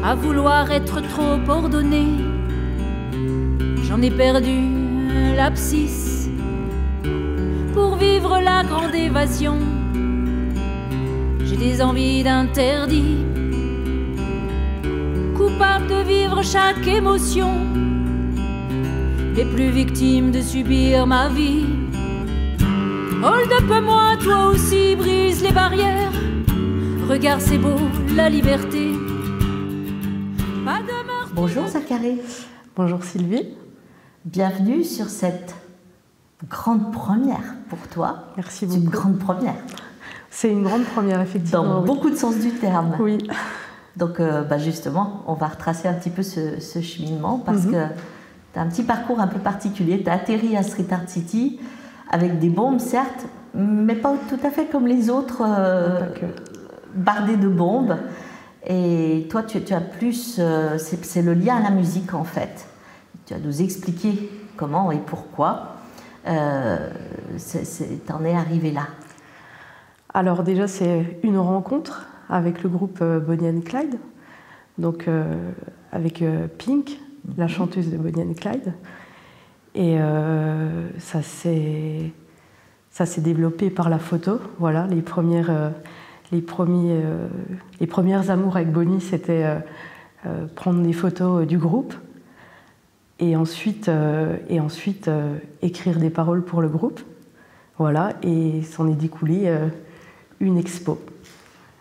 à vouloir être trop ordonné, j'en ai perdu l'abscisse. Pour vivre la grande évasion, j'ai des envies d'interdit, coupable de vivre chaque émotion, les plus victimes de subir ma vie. Hold up moi, toi aussi, brise les barrières. Regarde, c'est beau, la liberté. Pas de meurtre. Bonjour Zacharie. Bonjour Sylvie. Bienvenue sur cette grande première pour toi. Merci beaucoup. C'est une grande première. C'est une grande première, effectivement. Dans beaucoup de sens du terme. Oui. Donc justement, on va retracer un petit peu ce cheminement parce que tu as un petit parcours un peu particulier. Tu as atterri à Street Art City avec des bombes, certes, mais pas tout à fait comme les autres, bardés de bombes. Et toi, tu as plus... c'est le lien à la musique, en fait. Tu vas nous expliquer comment et pourquoi t'en es arrivé là. Alors déjà, c'est une rencontre avec le groupe Bonnie and Clyde, donc avec Pink, la chanteuse de Bonnie and Clyde. Et ça s'est développé par la photo. Voilà, les premières amours avec Bonnie, c'était prendre des photos du groupe et ensuite écrire des paroles pour le groupe. Voilà, et s'en est découlé une expo.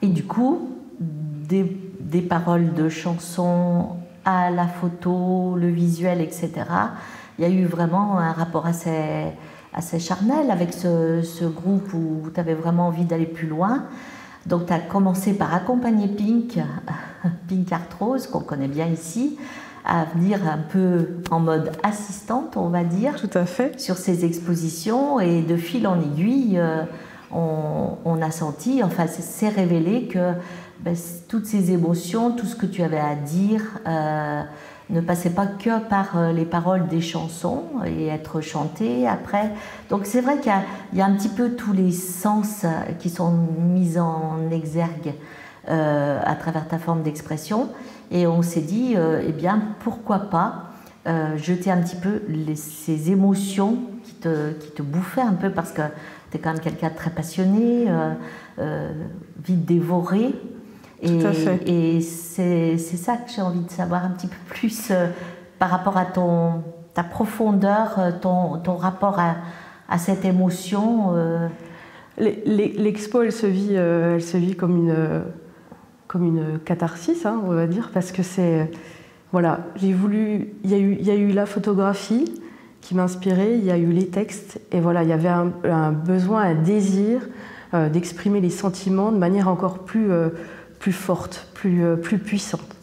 Et du coup, des paroles de chansons à la photo, le visuel, etc., il y a eu vraiment un rapport assez charnel avec ce groupe où tu avais vraiment envie d'aller plus loin. Donc tu as commencé par accompagner Pink Arthrose, qu'on connaît bien ici, à venir un peu en mode assistante, on va dire. Tout à fait. Sur ces expositions. Et de fil en aiguille, on a senti, enfin c'est révélé que toutes ces émotions, tout ce que tu avais à dire, ne passait pas que par les paroles des chansons et être chanté après. Donc c'est vrai qu'il y a un petit peu tous les sens qui sont mis en exergue à travers ta forme d'expression. Et on s'est dit, eh bien, pourquoi pas jeter un petit peu ces émotions qui te bouffaient un peu, parce que tu es quand même quelqu'un de très passionné, vite dévoré. Tout à fait. Et c'est ça que j'ai envie de savoir un petit peu plus par rapport à ta profondeur, ton rapport à cette émotion. l'expo, elle se vit comme une catharsis, hein, on va dire, parce que c'est... Voilà, j'ai voulu... Il y a eu la photographie qui m'a inspirée, il y a eu les textes, et voilà, il y avait un besoin, un désir d'exprimer les sentiments de manière encore plus forte, plus puissante.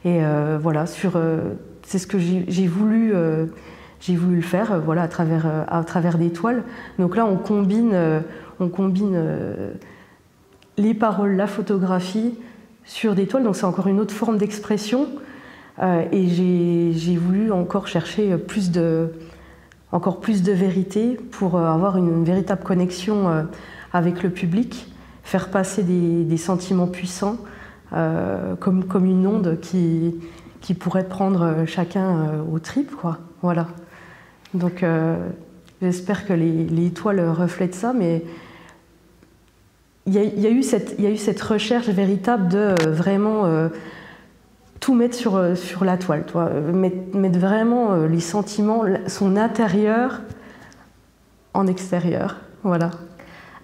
Et voilà, c'est ce que j'ai voulu le faire, voilà, à travers des toiles. Donc là, on combine les paroles, la photographie sur des toiles, donc c'est encore une autre forme d'expression. Et j'ai voulu encore chercher encore plus de vérité pour avoir une véritable connexion avec le public, faire passer des sentiments puissants comme une onde qui pourrait prendre chacun aux tripes, quoi. Voilà. Donc j'espère que les toiles reflètent ça, mais il y a eu cette recherche véritable de vraiment tout mettre sur la toile, mettre vraiment les sentiments, son intérieur en extérieur. Voilà.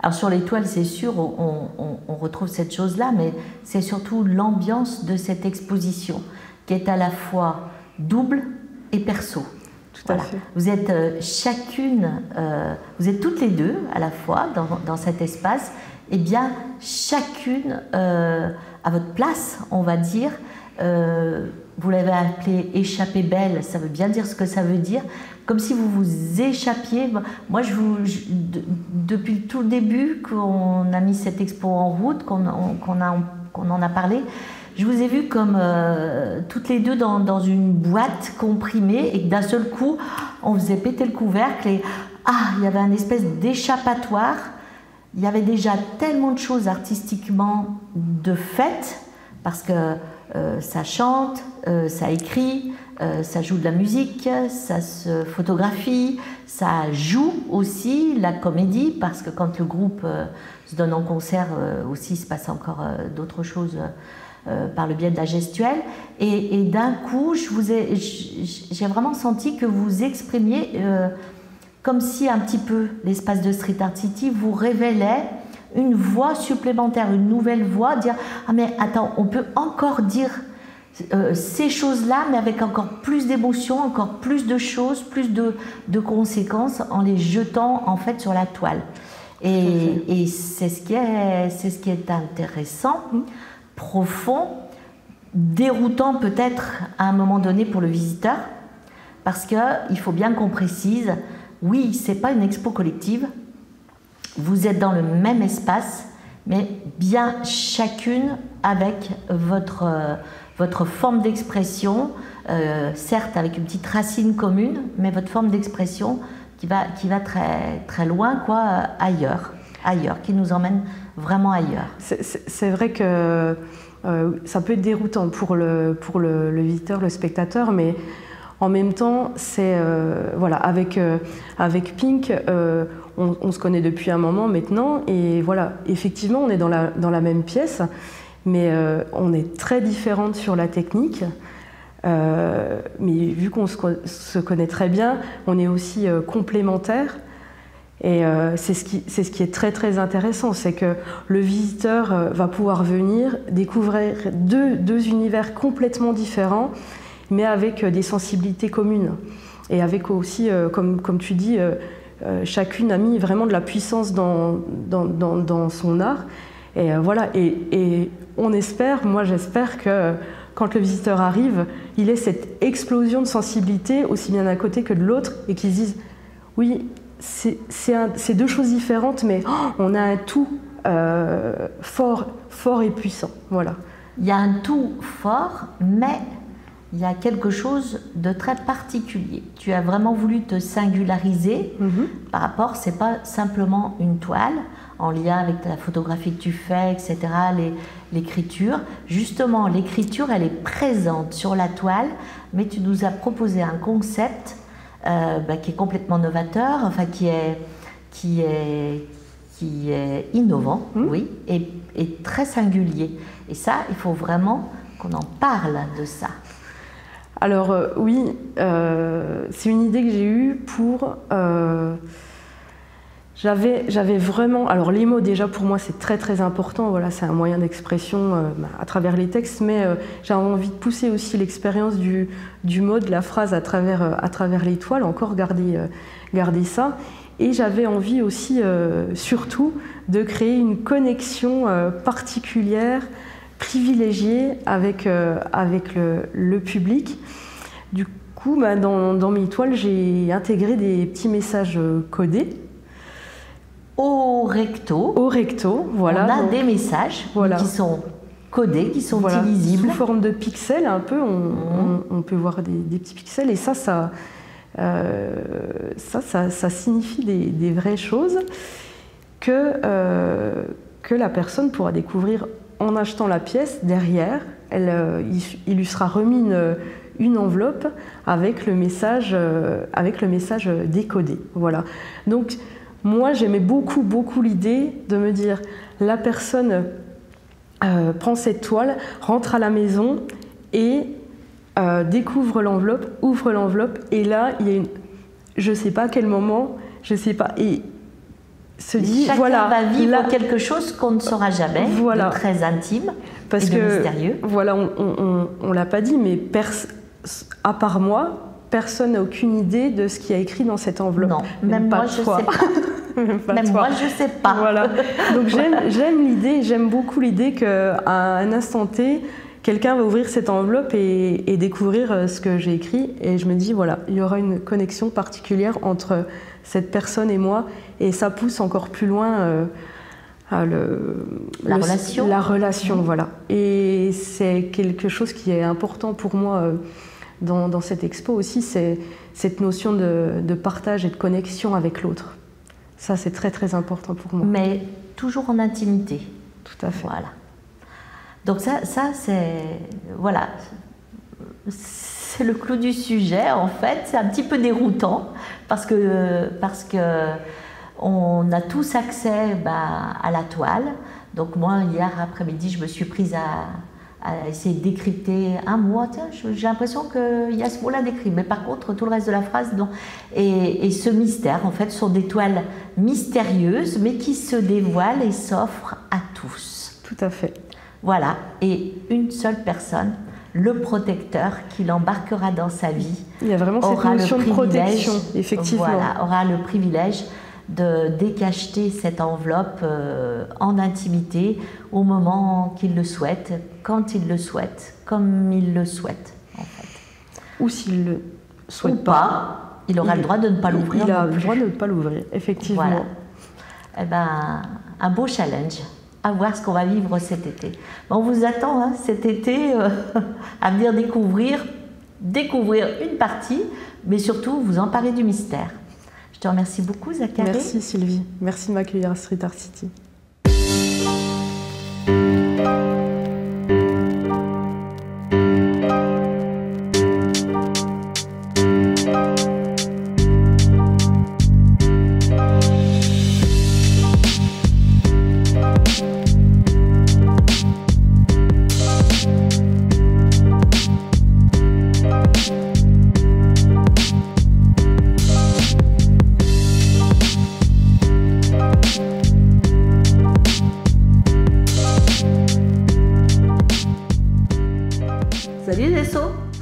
Alors sur les toiles, c'est sûr, on retrouve cette chose-là, mais c'est surtout l'ambiance de cette exposition qui est à la fois double et perso. Tout à fait. Vous êtes chacune, vous êtes toutes les deux à la fois dans cet espace, et bien chacune à votre place, on va dire. Vous l'avez appelé échappée belle, ça veut bien dire ce que ça veut dire, comme si vous vous échappiez. Moi, depuis tout le début qu'on a mis cette expo en route, qu'on en a parlé, je vous ai vu comme toutes les deux dans une boîte comprimée, et que d'un seul coup, on faisait péter le couvercle et il y avait une espèce d'échappatoire. Il y avait déjà tellement de choses artistiquement de fait, parce que ça chante, ça écrit, ça joue de la musique, ça se photographie, ça joue aussi la comédie, parce que quand le groupe se donne en concert aussi, il se passe encore d'autres choses par le biais de la gestuelle. Et d'un coup, j'ai vraiment senti que vous exprimiez, comme si un petit peu l'espace de Street Art City vous révélait une voix supplémentaire, une nouvelle voix, dire « Ah mais attends, on peut encore dire ces choses-là, mais avec encore plus d'émotions, encore plus de choses, plus de conséquences, en les jetant en fait sur la toile. » Et c'est ce qui est intéressant, profond, déroutant peut-être à un moment donné pour le visiteur, parce qu'il faut bien qu'on précise, oui, c'est pas une expo collective, vous êtes dans le même espace, mais bien chacune avec votre forme d'expression, certes avec une petite racine commune, mais votre forme d'expression qui va très, très loin, quoi, ailleurs, qui nous emmène vraiment ailleurs. C'est vrai que ça peut être déroutant pour le visiteur, le spectateur, mais en même temps, c'est voilà, avec Pink, on se connaît depuis un moment maintenant, et voilà, effectivement, on est dans la même pièce, mais on est très différentes sur la technique. Mais vu qu'on se connaît très bien, on est aussi complémentaires. Et c'est ce qui est très très intéressant, c'est que le visiteur va pouvoir venir découvrir deux univers complètement différents, mais avec des sensibilités communes. Et avec aussi, comme tu dis, chacune a mis vraiment de la puissance dans son art. Et voilà, et on espère, moi j'espère que quand le visiteur arrive, il ait cette explosion de sensibilité, aussi bien d'un côté que de l'autre, et qu'il se dise, oui, c'est deux choses différentes, mais on a un tout fort et puissant. Voilà. Il y a un tout fort, mais il y a quelque chose de très particulier. Tu as vraiment voulu te singulariser par rapport, c'est pas simplement une toile en lien avec la photographie que tu fais, etc., l'écriture. Justement, l'écriture, elle est présente sur la toile, mais tu nous as proposé un concept qui est complètement novateur, enfin qui est innovant, oui, et très singulier. Et ça, il faut vraiment qu'on en parle de ça. Alors oui, c'est une idée que j'ai eue pour... J'avais vraiment... Alors les mots déjà pour moi c'est très très important, voilà, c'est un moyen d'expression à travers les textes, mais j'avais envie de pousser aussi l'expérience du mot, de la phrase à travers les toiles, encore garder ça. Et j'avais envie aussi surtout de créer une connexion particulière, privilégiée avec le public. Du coup, dans mes toiles, j'ai intégré des petits messages codés. Au recto. Au recto, voilà. On a des messages qui sont codés, qui sont illisibles. Sous forme de pixels, un peu, on peut voir des petits pixels. Et ça signifie des vraies choses que la personne pourra découvrir en achetant la pièce. Derrière, il lui sera remis une enveloppe avec le message décodé. Voilà. Donc, moi, j'aimais beaucoup l'idée de me dire, la personne prend cette toile, rentre à la maison et découvre l'enveloppe, ouvre l'enveloppe, et là, il y a je ne sais pas à quel moment, je ne sais pas, et se dit, chacun va vivre quelque chose qu'on ne saura jamais, de très intime parce et de mystérieux. Voilà, on ne l'a pas dit, mais à part moi, personne n'a aucune idée de ce qu'il y a écrit dans cette enveloppe. Non, même moi, je ne sais pas. Même moi, je ne sais pas. Voilà. Donc j'aime beaucoup l'idée qu'à un instant T, quelqu'un va ouvrir cette enveloppe et découvrir ce que j'ai écrit. Et je me dis, voilà, il y aura une connexion particulière entre cette personne et moi. Et ça pousse encore plus loin la relation. La relation, voilà. Et c'est quelque chose qui est important pour moi dans cette expo aussi, c'est cette notion de partage et de connexion avec l'autre. Ça, c'est très très important pour moi. Mais toujours en intimité. Tout à fait. Voilà. Donc ça c'est... Voilà. C'est le clou du sujet, en fait. C'est un petit peu déroutant parce que on a tous accès à la toile. Donc moi, hier après-midi, je me suis prise à essayer de décrypter un mot. Tiens, j'ai l'impression qu'il y a ce mot-là décrit, mais par contre, tout le reste de la phrase, non. Et ce mystère, en fait, sont des toiles mystérieuses, mais qui se dévoilent et s'offrent à tous. Tout à fait. Voilà. Et une seule personne, le protecteur qui l'embarquera dans sa vie. Il y a vraiment cette notion de protection, effectivement. Voilà, aura le privilège de décacheter cette enveloppe en intimité au moment qu'il le souhaite, quand il le souhaite, comme il le souhaite, en fait. Ou s'il le souhaite ou pas, il aura le droit de ne pas l'ouvrir. Il a le droit de ne pas l'ouvrir, effectivement. Voilà. Eh ben, un beau challenge. À voir ce qu'on va vivre cet été. On vous attend cet été à venir découvrir une partie, mais surtout vous emparer du mystère. Je te remercie beaucoup, Zacharie. Merci Sylvie. Merci de m'accueillir à Street Art City.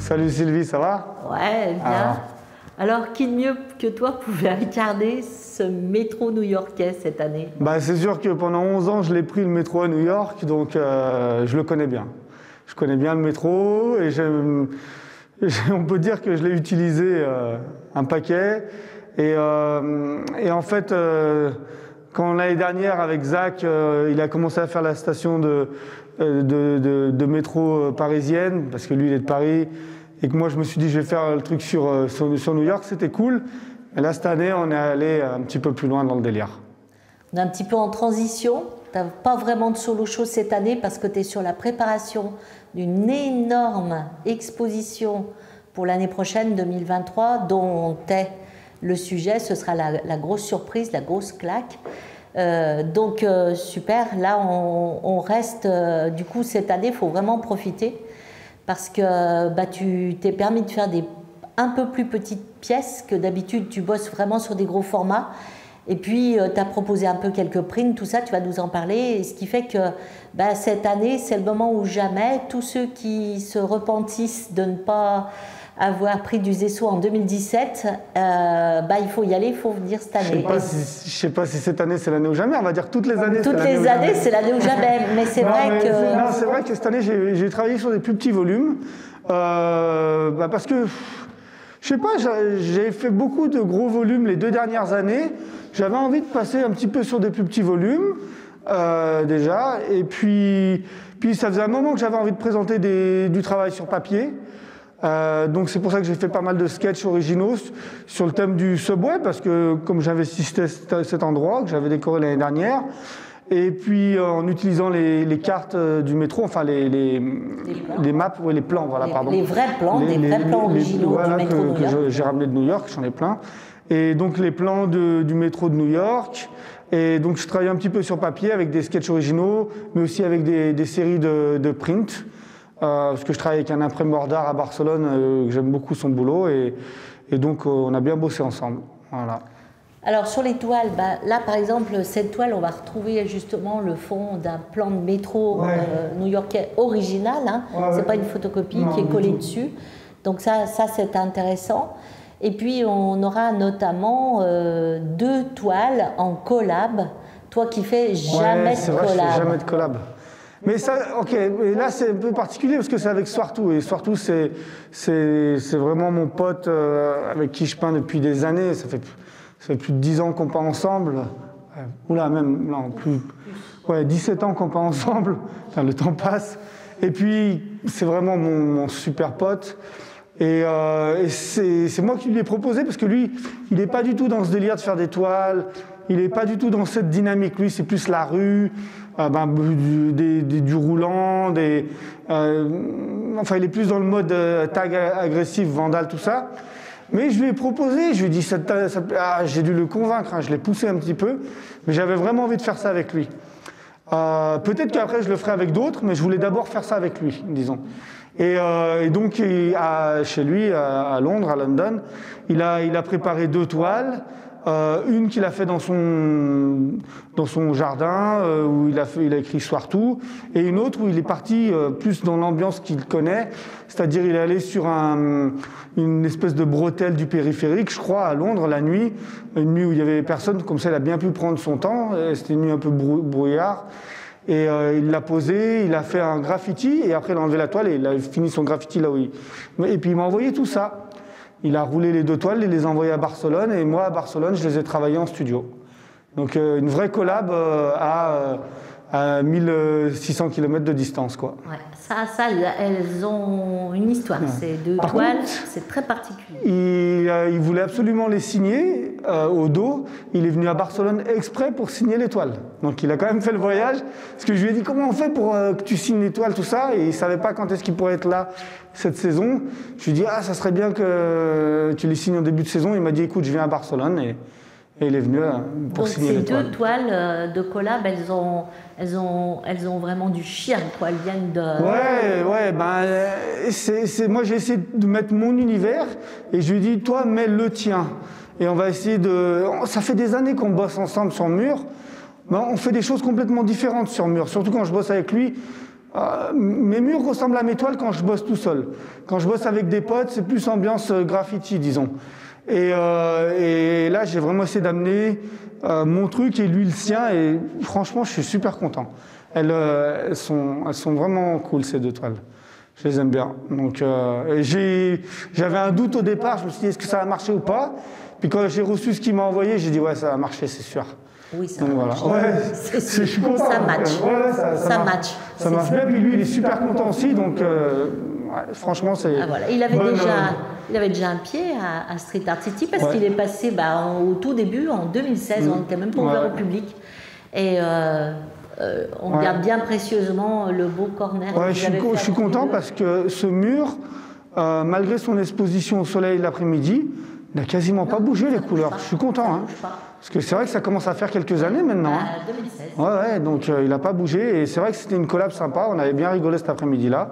Salut Sylvie, ça va? Ouais, bien. Alors, qui de mieux que toi pouvait incarner ce métro new-yorkais cette année? C'est sûr que pendant 11 ans, je l'ai pris le métro à New York, donc je le connais bien. Je connais bien le métro et on peut dire que je l'ai utilisé un paquet. Et en fait, quand l'année dernière, avec Zach, il a commencé à faire la station de métro parisienne, parce que lui, il est de Paris, et que moi, je me suis dit, je vais faire le truc sur New York, c'était cool. Et là, cette année, on est allé un petit peu plus loin dans le délire. On est un petit peu en transition. Tu n'as pas vraiment de solo show cette année parce que tu es sur la préparation d'une énorme exposition pour l'année prochaine, 2023, dont est le sujet. Ce sera la grosse surprise, la grosse claque. Donc super, là on reste, du coup cette année il faut vraiment profiter parce que tu t'es permis de faire un peu plus petites pièces que d'habitude, tu bosses vraiment sur des gros formats Et puis, tu as proposé un peu quelques prints, tout ça, tu vas nous en parler. Et ce qui fait que cette année, c'est le moment où jamais, tous ceux qui se repentissent de ne pas avoir pris du Zesso en 2017, il faut y aller, il faut venir cette année. Je ne sais pas si cette année, c'est l'année ou jamais. On va dire toutes les années. Toutes les années, c'est l'année ou jamais. Mais c'est vrai que... Non, c'est vrai que cette année, j'ai travaillé sur des plus petits volumes. Parce que... Je sais pas, j'ai fait beaucoup de gros volumes les 2 dernières années. J'avais envie de passer un petit peu sur des plus petits volumes, déjà. Et puis ça faisait un moment que j'avais envie de présenter du travail sur papier. Donc c'est pour ça que j'ai fait pas mal de sketchs originaux sur le thème du subway, parce que comme j'investissais cet endroit, que j'avais décoré l'année dernière, et puis en utilisant les cartes du métro, enfin les maps, les plans, voilà, pardon. Les vrais plans, des vrais plans originaux du métro de New York. Que j'ai ramené de New York, j'en ai plein. Et donc les plans du métro de New York. Et donc je travaille un petit peu sur papier avec des sketchs originaux, mais aussi avec des séries de print. Parce que je travaille avec un imprimeur d'art à Barcelone, que j'aime beaucoup son boulot. Et donc on a bien bossé ensemble. Voilà. Alors sur les toiles, là par exemple, cette toile, on va retrouver justement le fond d'un plan de métro new-yorkais original. Hein. C'est pas une photocopie qui est collée dessus. Donc ça c'est intéressant. Et puis on aura notamment 2 toiles en collab. Toi qui fais jamais de collab. Je fais jamais de collab. Mais ça, ok, mais là c'est un peu particulier parce que c'est avec Swartou. Et Swartou, c'est vraiment mon pote avec qui je peins depuis des années. Ça fait plus de 10 ans qu'on peint ensemble. Oula, même, non, plus. Ouais, 17 ans qu'on peint ensemble. Enfin, le temps passe. Et puis, c'est vraiment mon super pote. Et c'est moi qui lui ai proposé parce que lui, il n'est pas du tout dans ce délire de faire des toiles. Il n'est pas du tout dans cette dynamique. Lui, c'est plus la rue, du roulant, enfin, il est plus dans le mode tag agressif, vandale, tout ça. Mais je lui ai proposé, je lui ai dit, j'ai dû le convaincre, hein, je l'ai poussé un petit peu, mais j'avais vraiment envie de faire ça avec lui. Peut-être qu'après je le ferai avec d'autres, mais je voulais d'abord faire ça avec lui, disons. Et donc, chez lui, à Londres, à London, il a préparé 2 toiles. Une qu'il a fait dans son jardin, où il a écrit Swartou, et une autre où il est parti plus dans l'ambiance qu'il connaît, c'est-à-dire il est allé sur une espèce de bretelle du périphérique, je crois, à Londres, la nuit, une nuit où il y avait personne, comme ça il a bien pu prendre son temps, c'était une nuit un peu brouillard, et il l'a posé, il a fait un graffiti, et après il a enlevé la toile, et il a fini son graffiti là où Et puis il m'a envoyé tout ça. Il a roulé les 2 toiles, il les a envoyées à Barcelone, et moi, à Barcelone, je les ai travaillées en studio. Donc une vraie collab à 1600 km de distance, quoi. Ouais, ça, elles ont une histoire. Ces 2 toiles, c'est très particulier. Il voulait absolument les signer au dos. Il est venu à Barcelone exprès pour signer les toiles. Donc il a quand même fait le voyage. Parce que je lui ai dit, comment on fait pour que tu signes les toiles, tout ça. Et il ne savait pas quand est-ce qu'il pourrait être là cette saison. Je lui ai dit, ça serait bien que tu les signes en début de saison. Il m'a dit, écoute, je viens à Barcelone. Et il est venu pour signer les toiles. Donc ces 2 toiles de collab, elles ont vraiment du charme, quoi. Elles viennent de... Ouais, moi j'ai essayé de mettre mon univers et je lui ai dit, toi, mets le tien. Et on va essayer de... Ça fait des années qu'on bosse ensemble sur mur. On fait des choses complètement différentes sur mur, surtout quand je bosse avec lui. Mes murs ressemblent à mes toiles quand je bosse tout seul. Quand je bosse avec des potes, c'est plus ambiance graffiti, disons. Et là, j'ai vraiment essayé d'amener mon truc et lui le sien, et franchement, je suis super content. Elles sont vraiment cool, ces 2 toiles. Je les aime bien. Donc, j'avais un doute au départ, je me suis dit, est-ce que ça va marcher ou pas? Puis quand j'ai reçu ce qu'il m'a envoyé, j'ai dit, ouais, ça va marcher, c'est sûr. Oui, ça marche. Voilà. Ouais, je suis content. Ça match. Ça match. Ça marche bien, puis lui, il est super content aussi, donc franchement, c'est... Voilà. Il avait déjà un pied à Street Art City, parce qu'il est passé au tout début, en 2016, on n'était même pas ouvert au public. Et on garde bien précieusement le beau corner. Ouais, je suis content parce que ce mur, malgré son exposition au soleil l'après-midi, n'a quasiment pas bougé les couleurs. Je suis content. Hein. Parce que c'est vrai que ça commence à faire quelques années maintenant. 2016. Ouais, donc il n'a pas bougé. Et c'est vrai que c'était une collab sympa. On avait bien rigolé cet après-midi-là.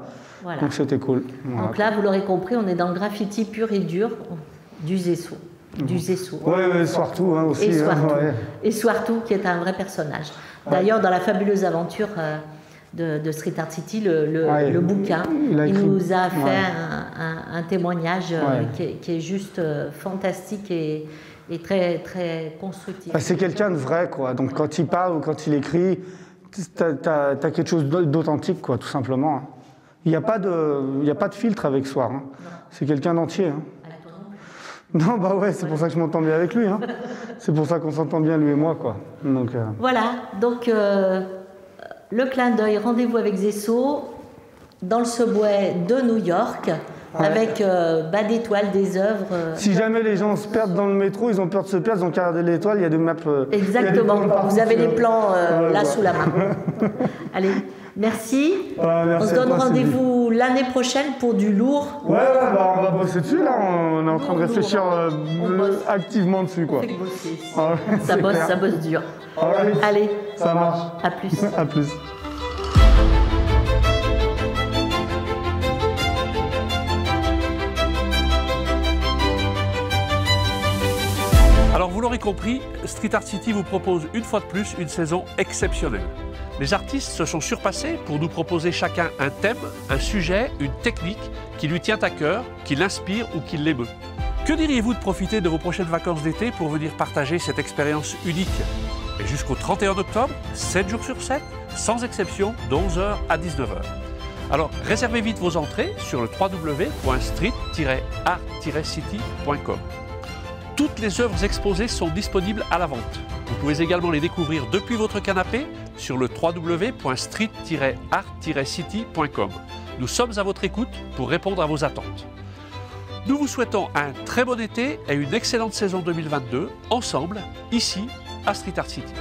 Donc c'était cool. Voilà. Donc là, vous l'aurez compris, on est dans le graffiti pur et dur du Zesso. du Zesso. Oui, Swartou hein, aussi. Et Swartou, qui est un vrai personnage. D'ailleurs, dans la fabuleuse aventure de Street Art City, le bouquin, il nous a fait un témoignage qui est juste fantastique et très, très constructif. C'est quelqu'un de vrai, quoi. Donc quand il parle ou quand il écrit, t'as quelque chose d'authentique, quoi, tout simplement. Il n'y a pas de filtre avec Swar. Hein. C'est quelqu'un d'entier. Hein. Non, bah ouais, c'est pour ça que je m'entends bien avec lui. Hein. C'est pour ça qu'on s'entend bien, lui et moi, quoi. Donc, Voilà, donc le clin d'œil, rendez-vous avec Zesso dans le subway de New York, avec bas d'étoiles, des œuvres. Si jamais les gens se perdent dans le métro, ils ont peur de se perdre, ils ont qu'à regarder l'étoile, il y a des maps. Exactement, vous avez les plans là sous la main. Allez. Merci. Merci. On se donne rendez-vous l'année prochaine pour du lourd. Ouais, on va bosser dessus là. On est en train de réfléchir activement dessus, quoi. Ça bosse dur. Allez. Ça marche. À plus. À plus. Alors vous l'aurez compris, Street Art City vous propose une fois de plus une saison exceptionnelle. Les artistes se sont surpassés pour nous proposer chacun un thème, un sujet, une technique qui lui tient à cœur, qui l'inspire ou qui l'émeut. Que diriez-vous de profiter de vos prochaines vacances d'été pour venir partager cette expérience unique? Et jusqu'au 31 octobre, 7 jours sur 7, sans exception, de 11h à 19h. Alors réservez vite vos entrées sur le www.street-art-city.com. Toutes les œuvres exposées sont disponibles à la vente. Vous pouvez également les découvrir depuis votre canapé sur le www.street-art-city.com. Nous sommes à votre écoute pour répondre à vos attentes. Nous vous souhaitons un très bon été et une excellente saison 2022, ensemble, ici, à Street Art City.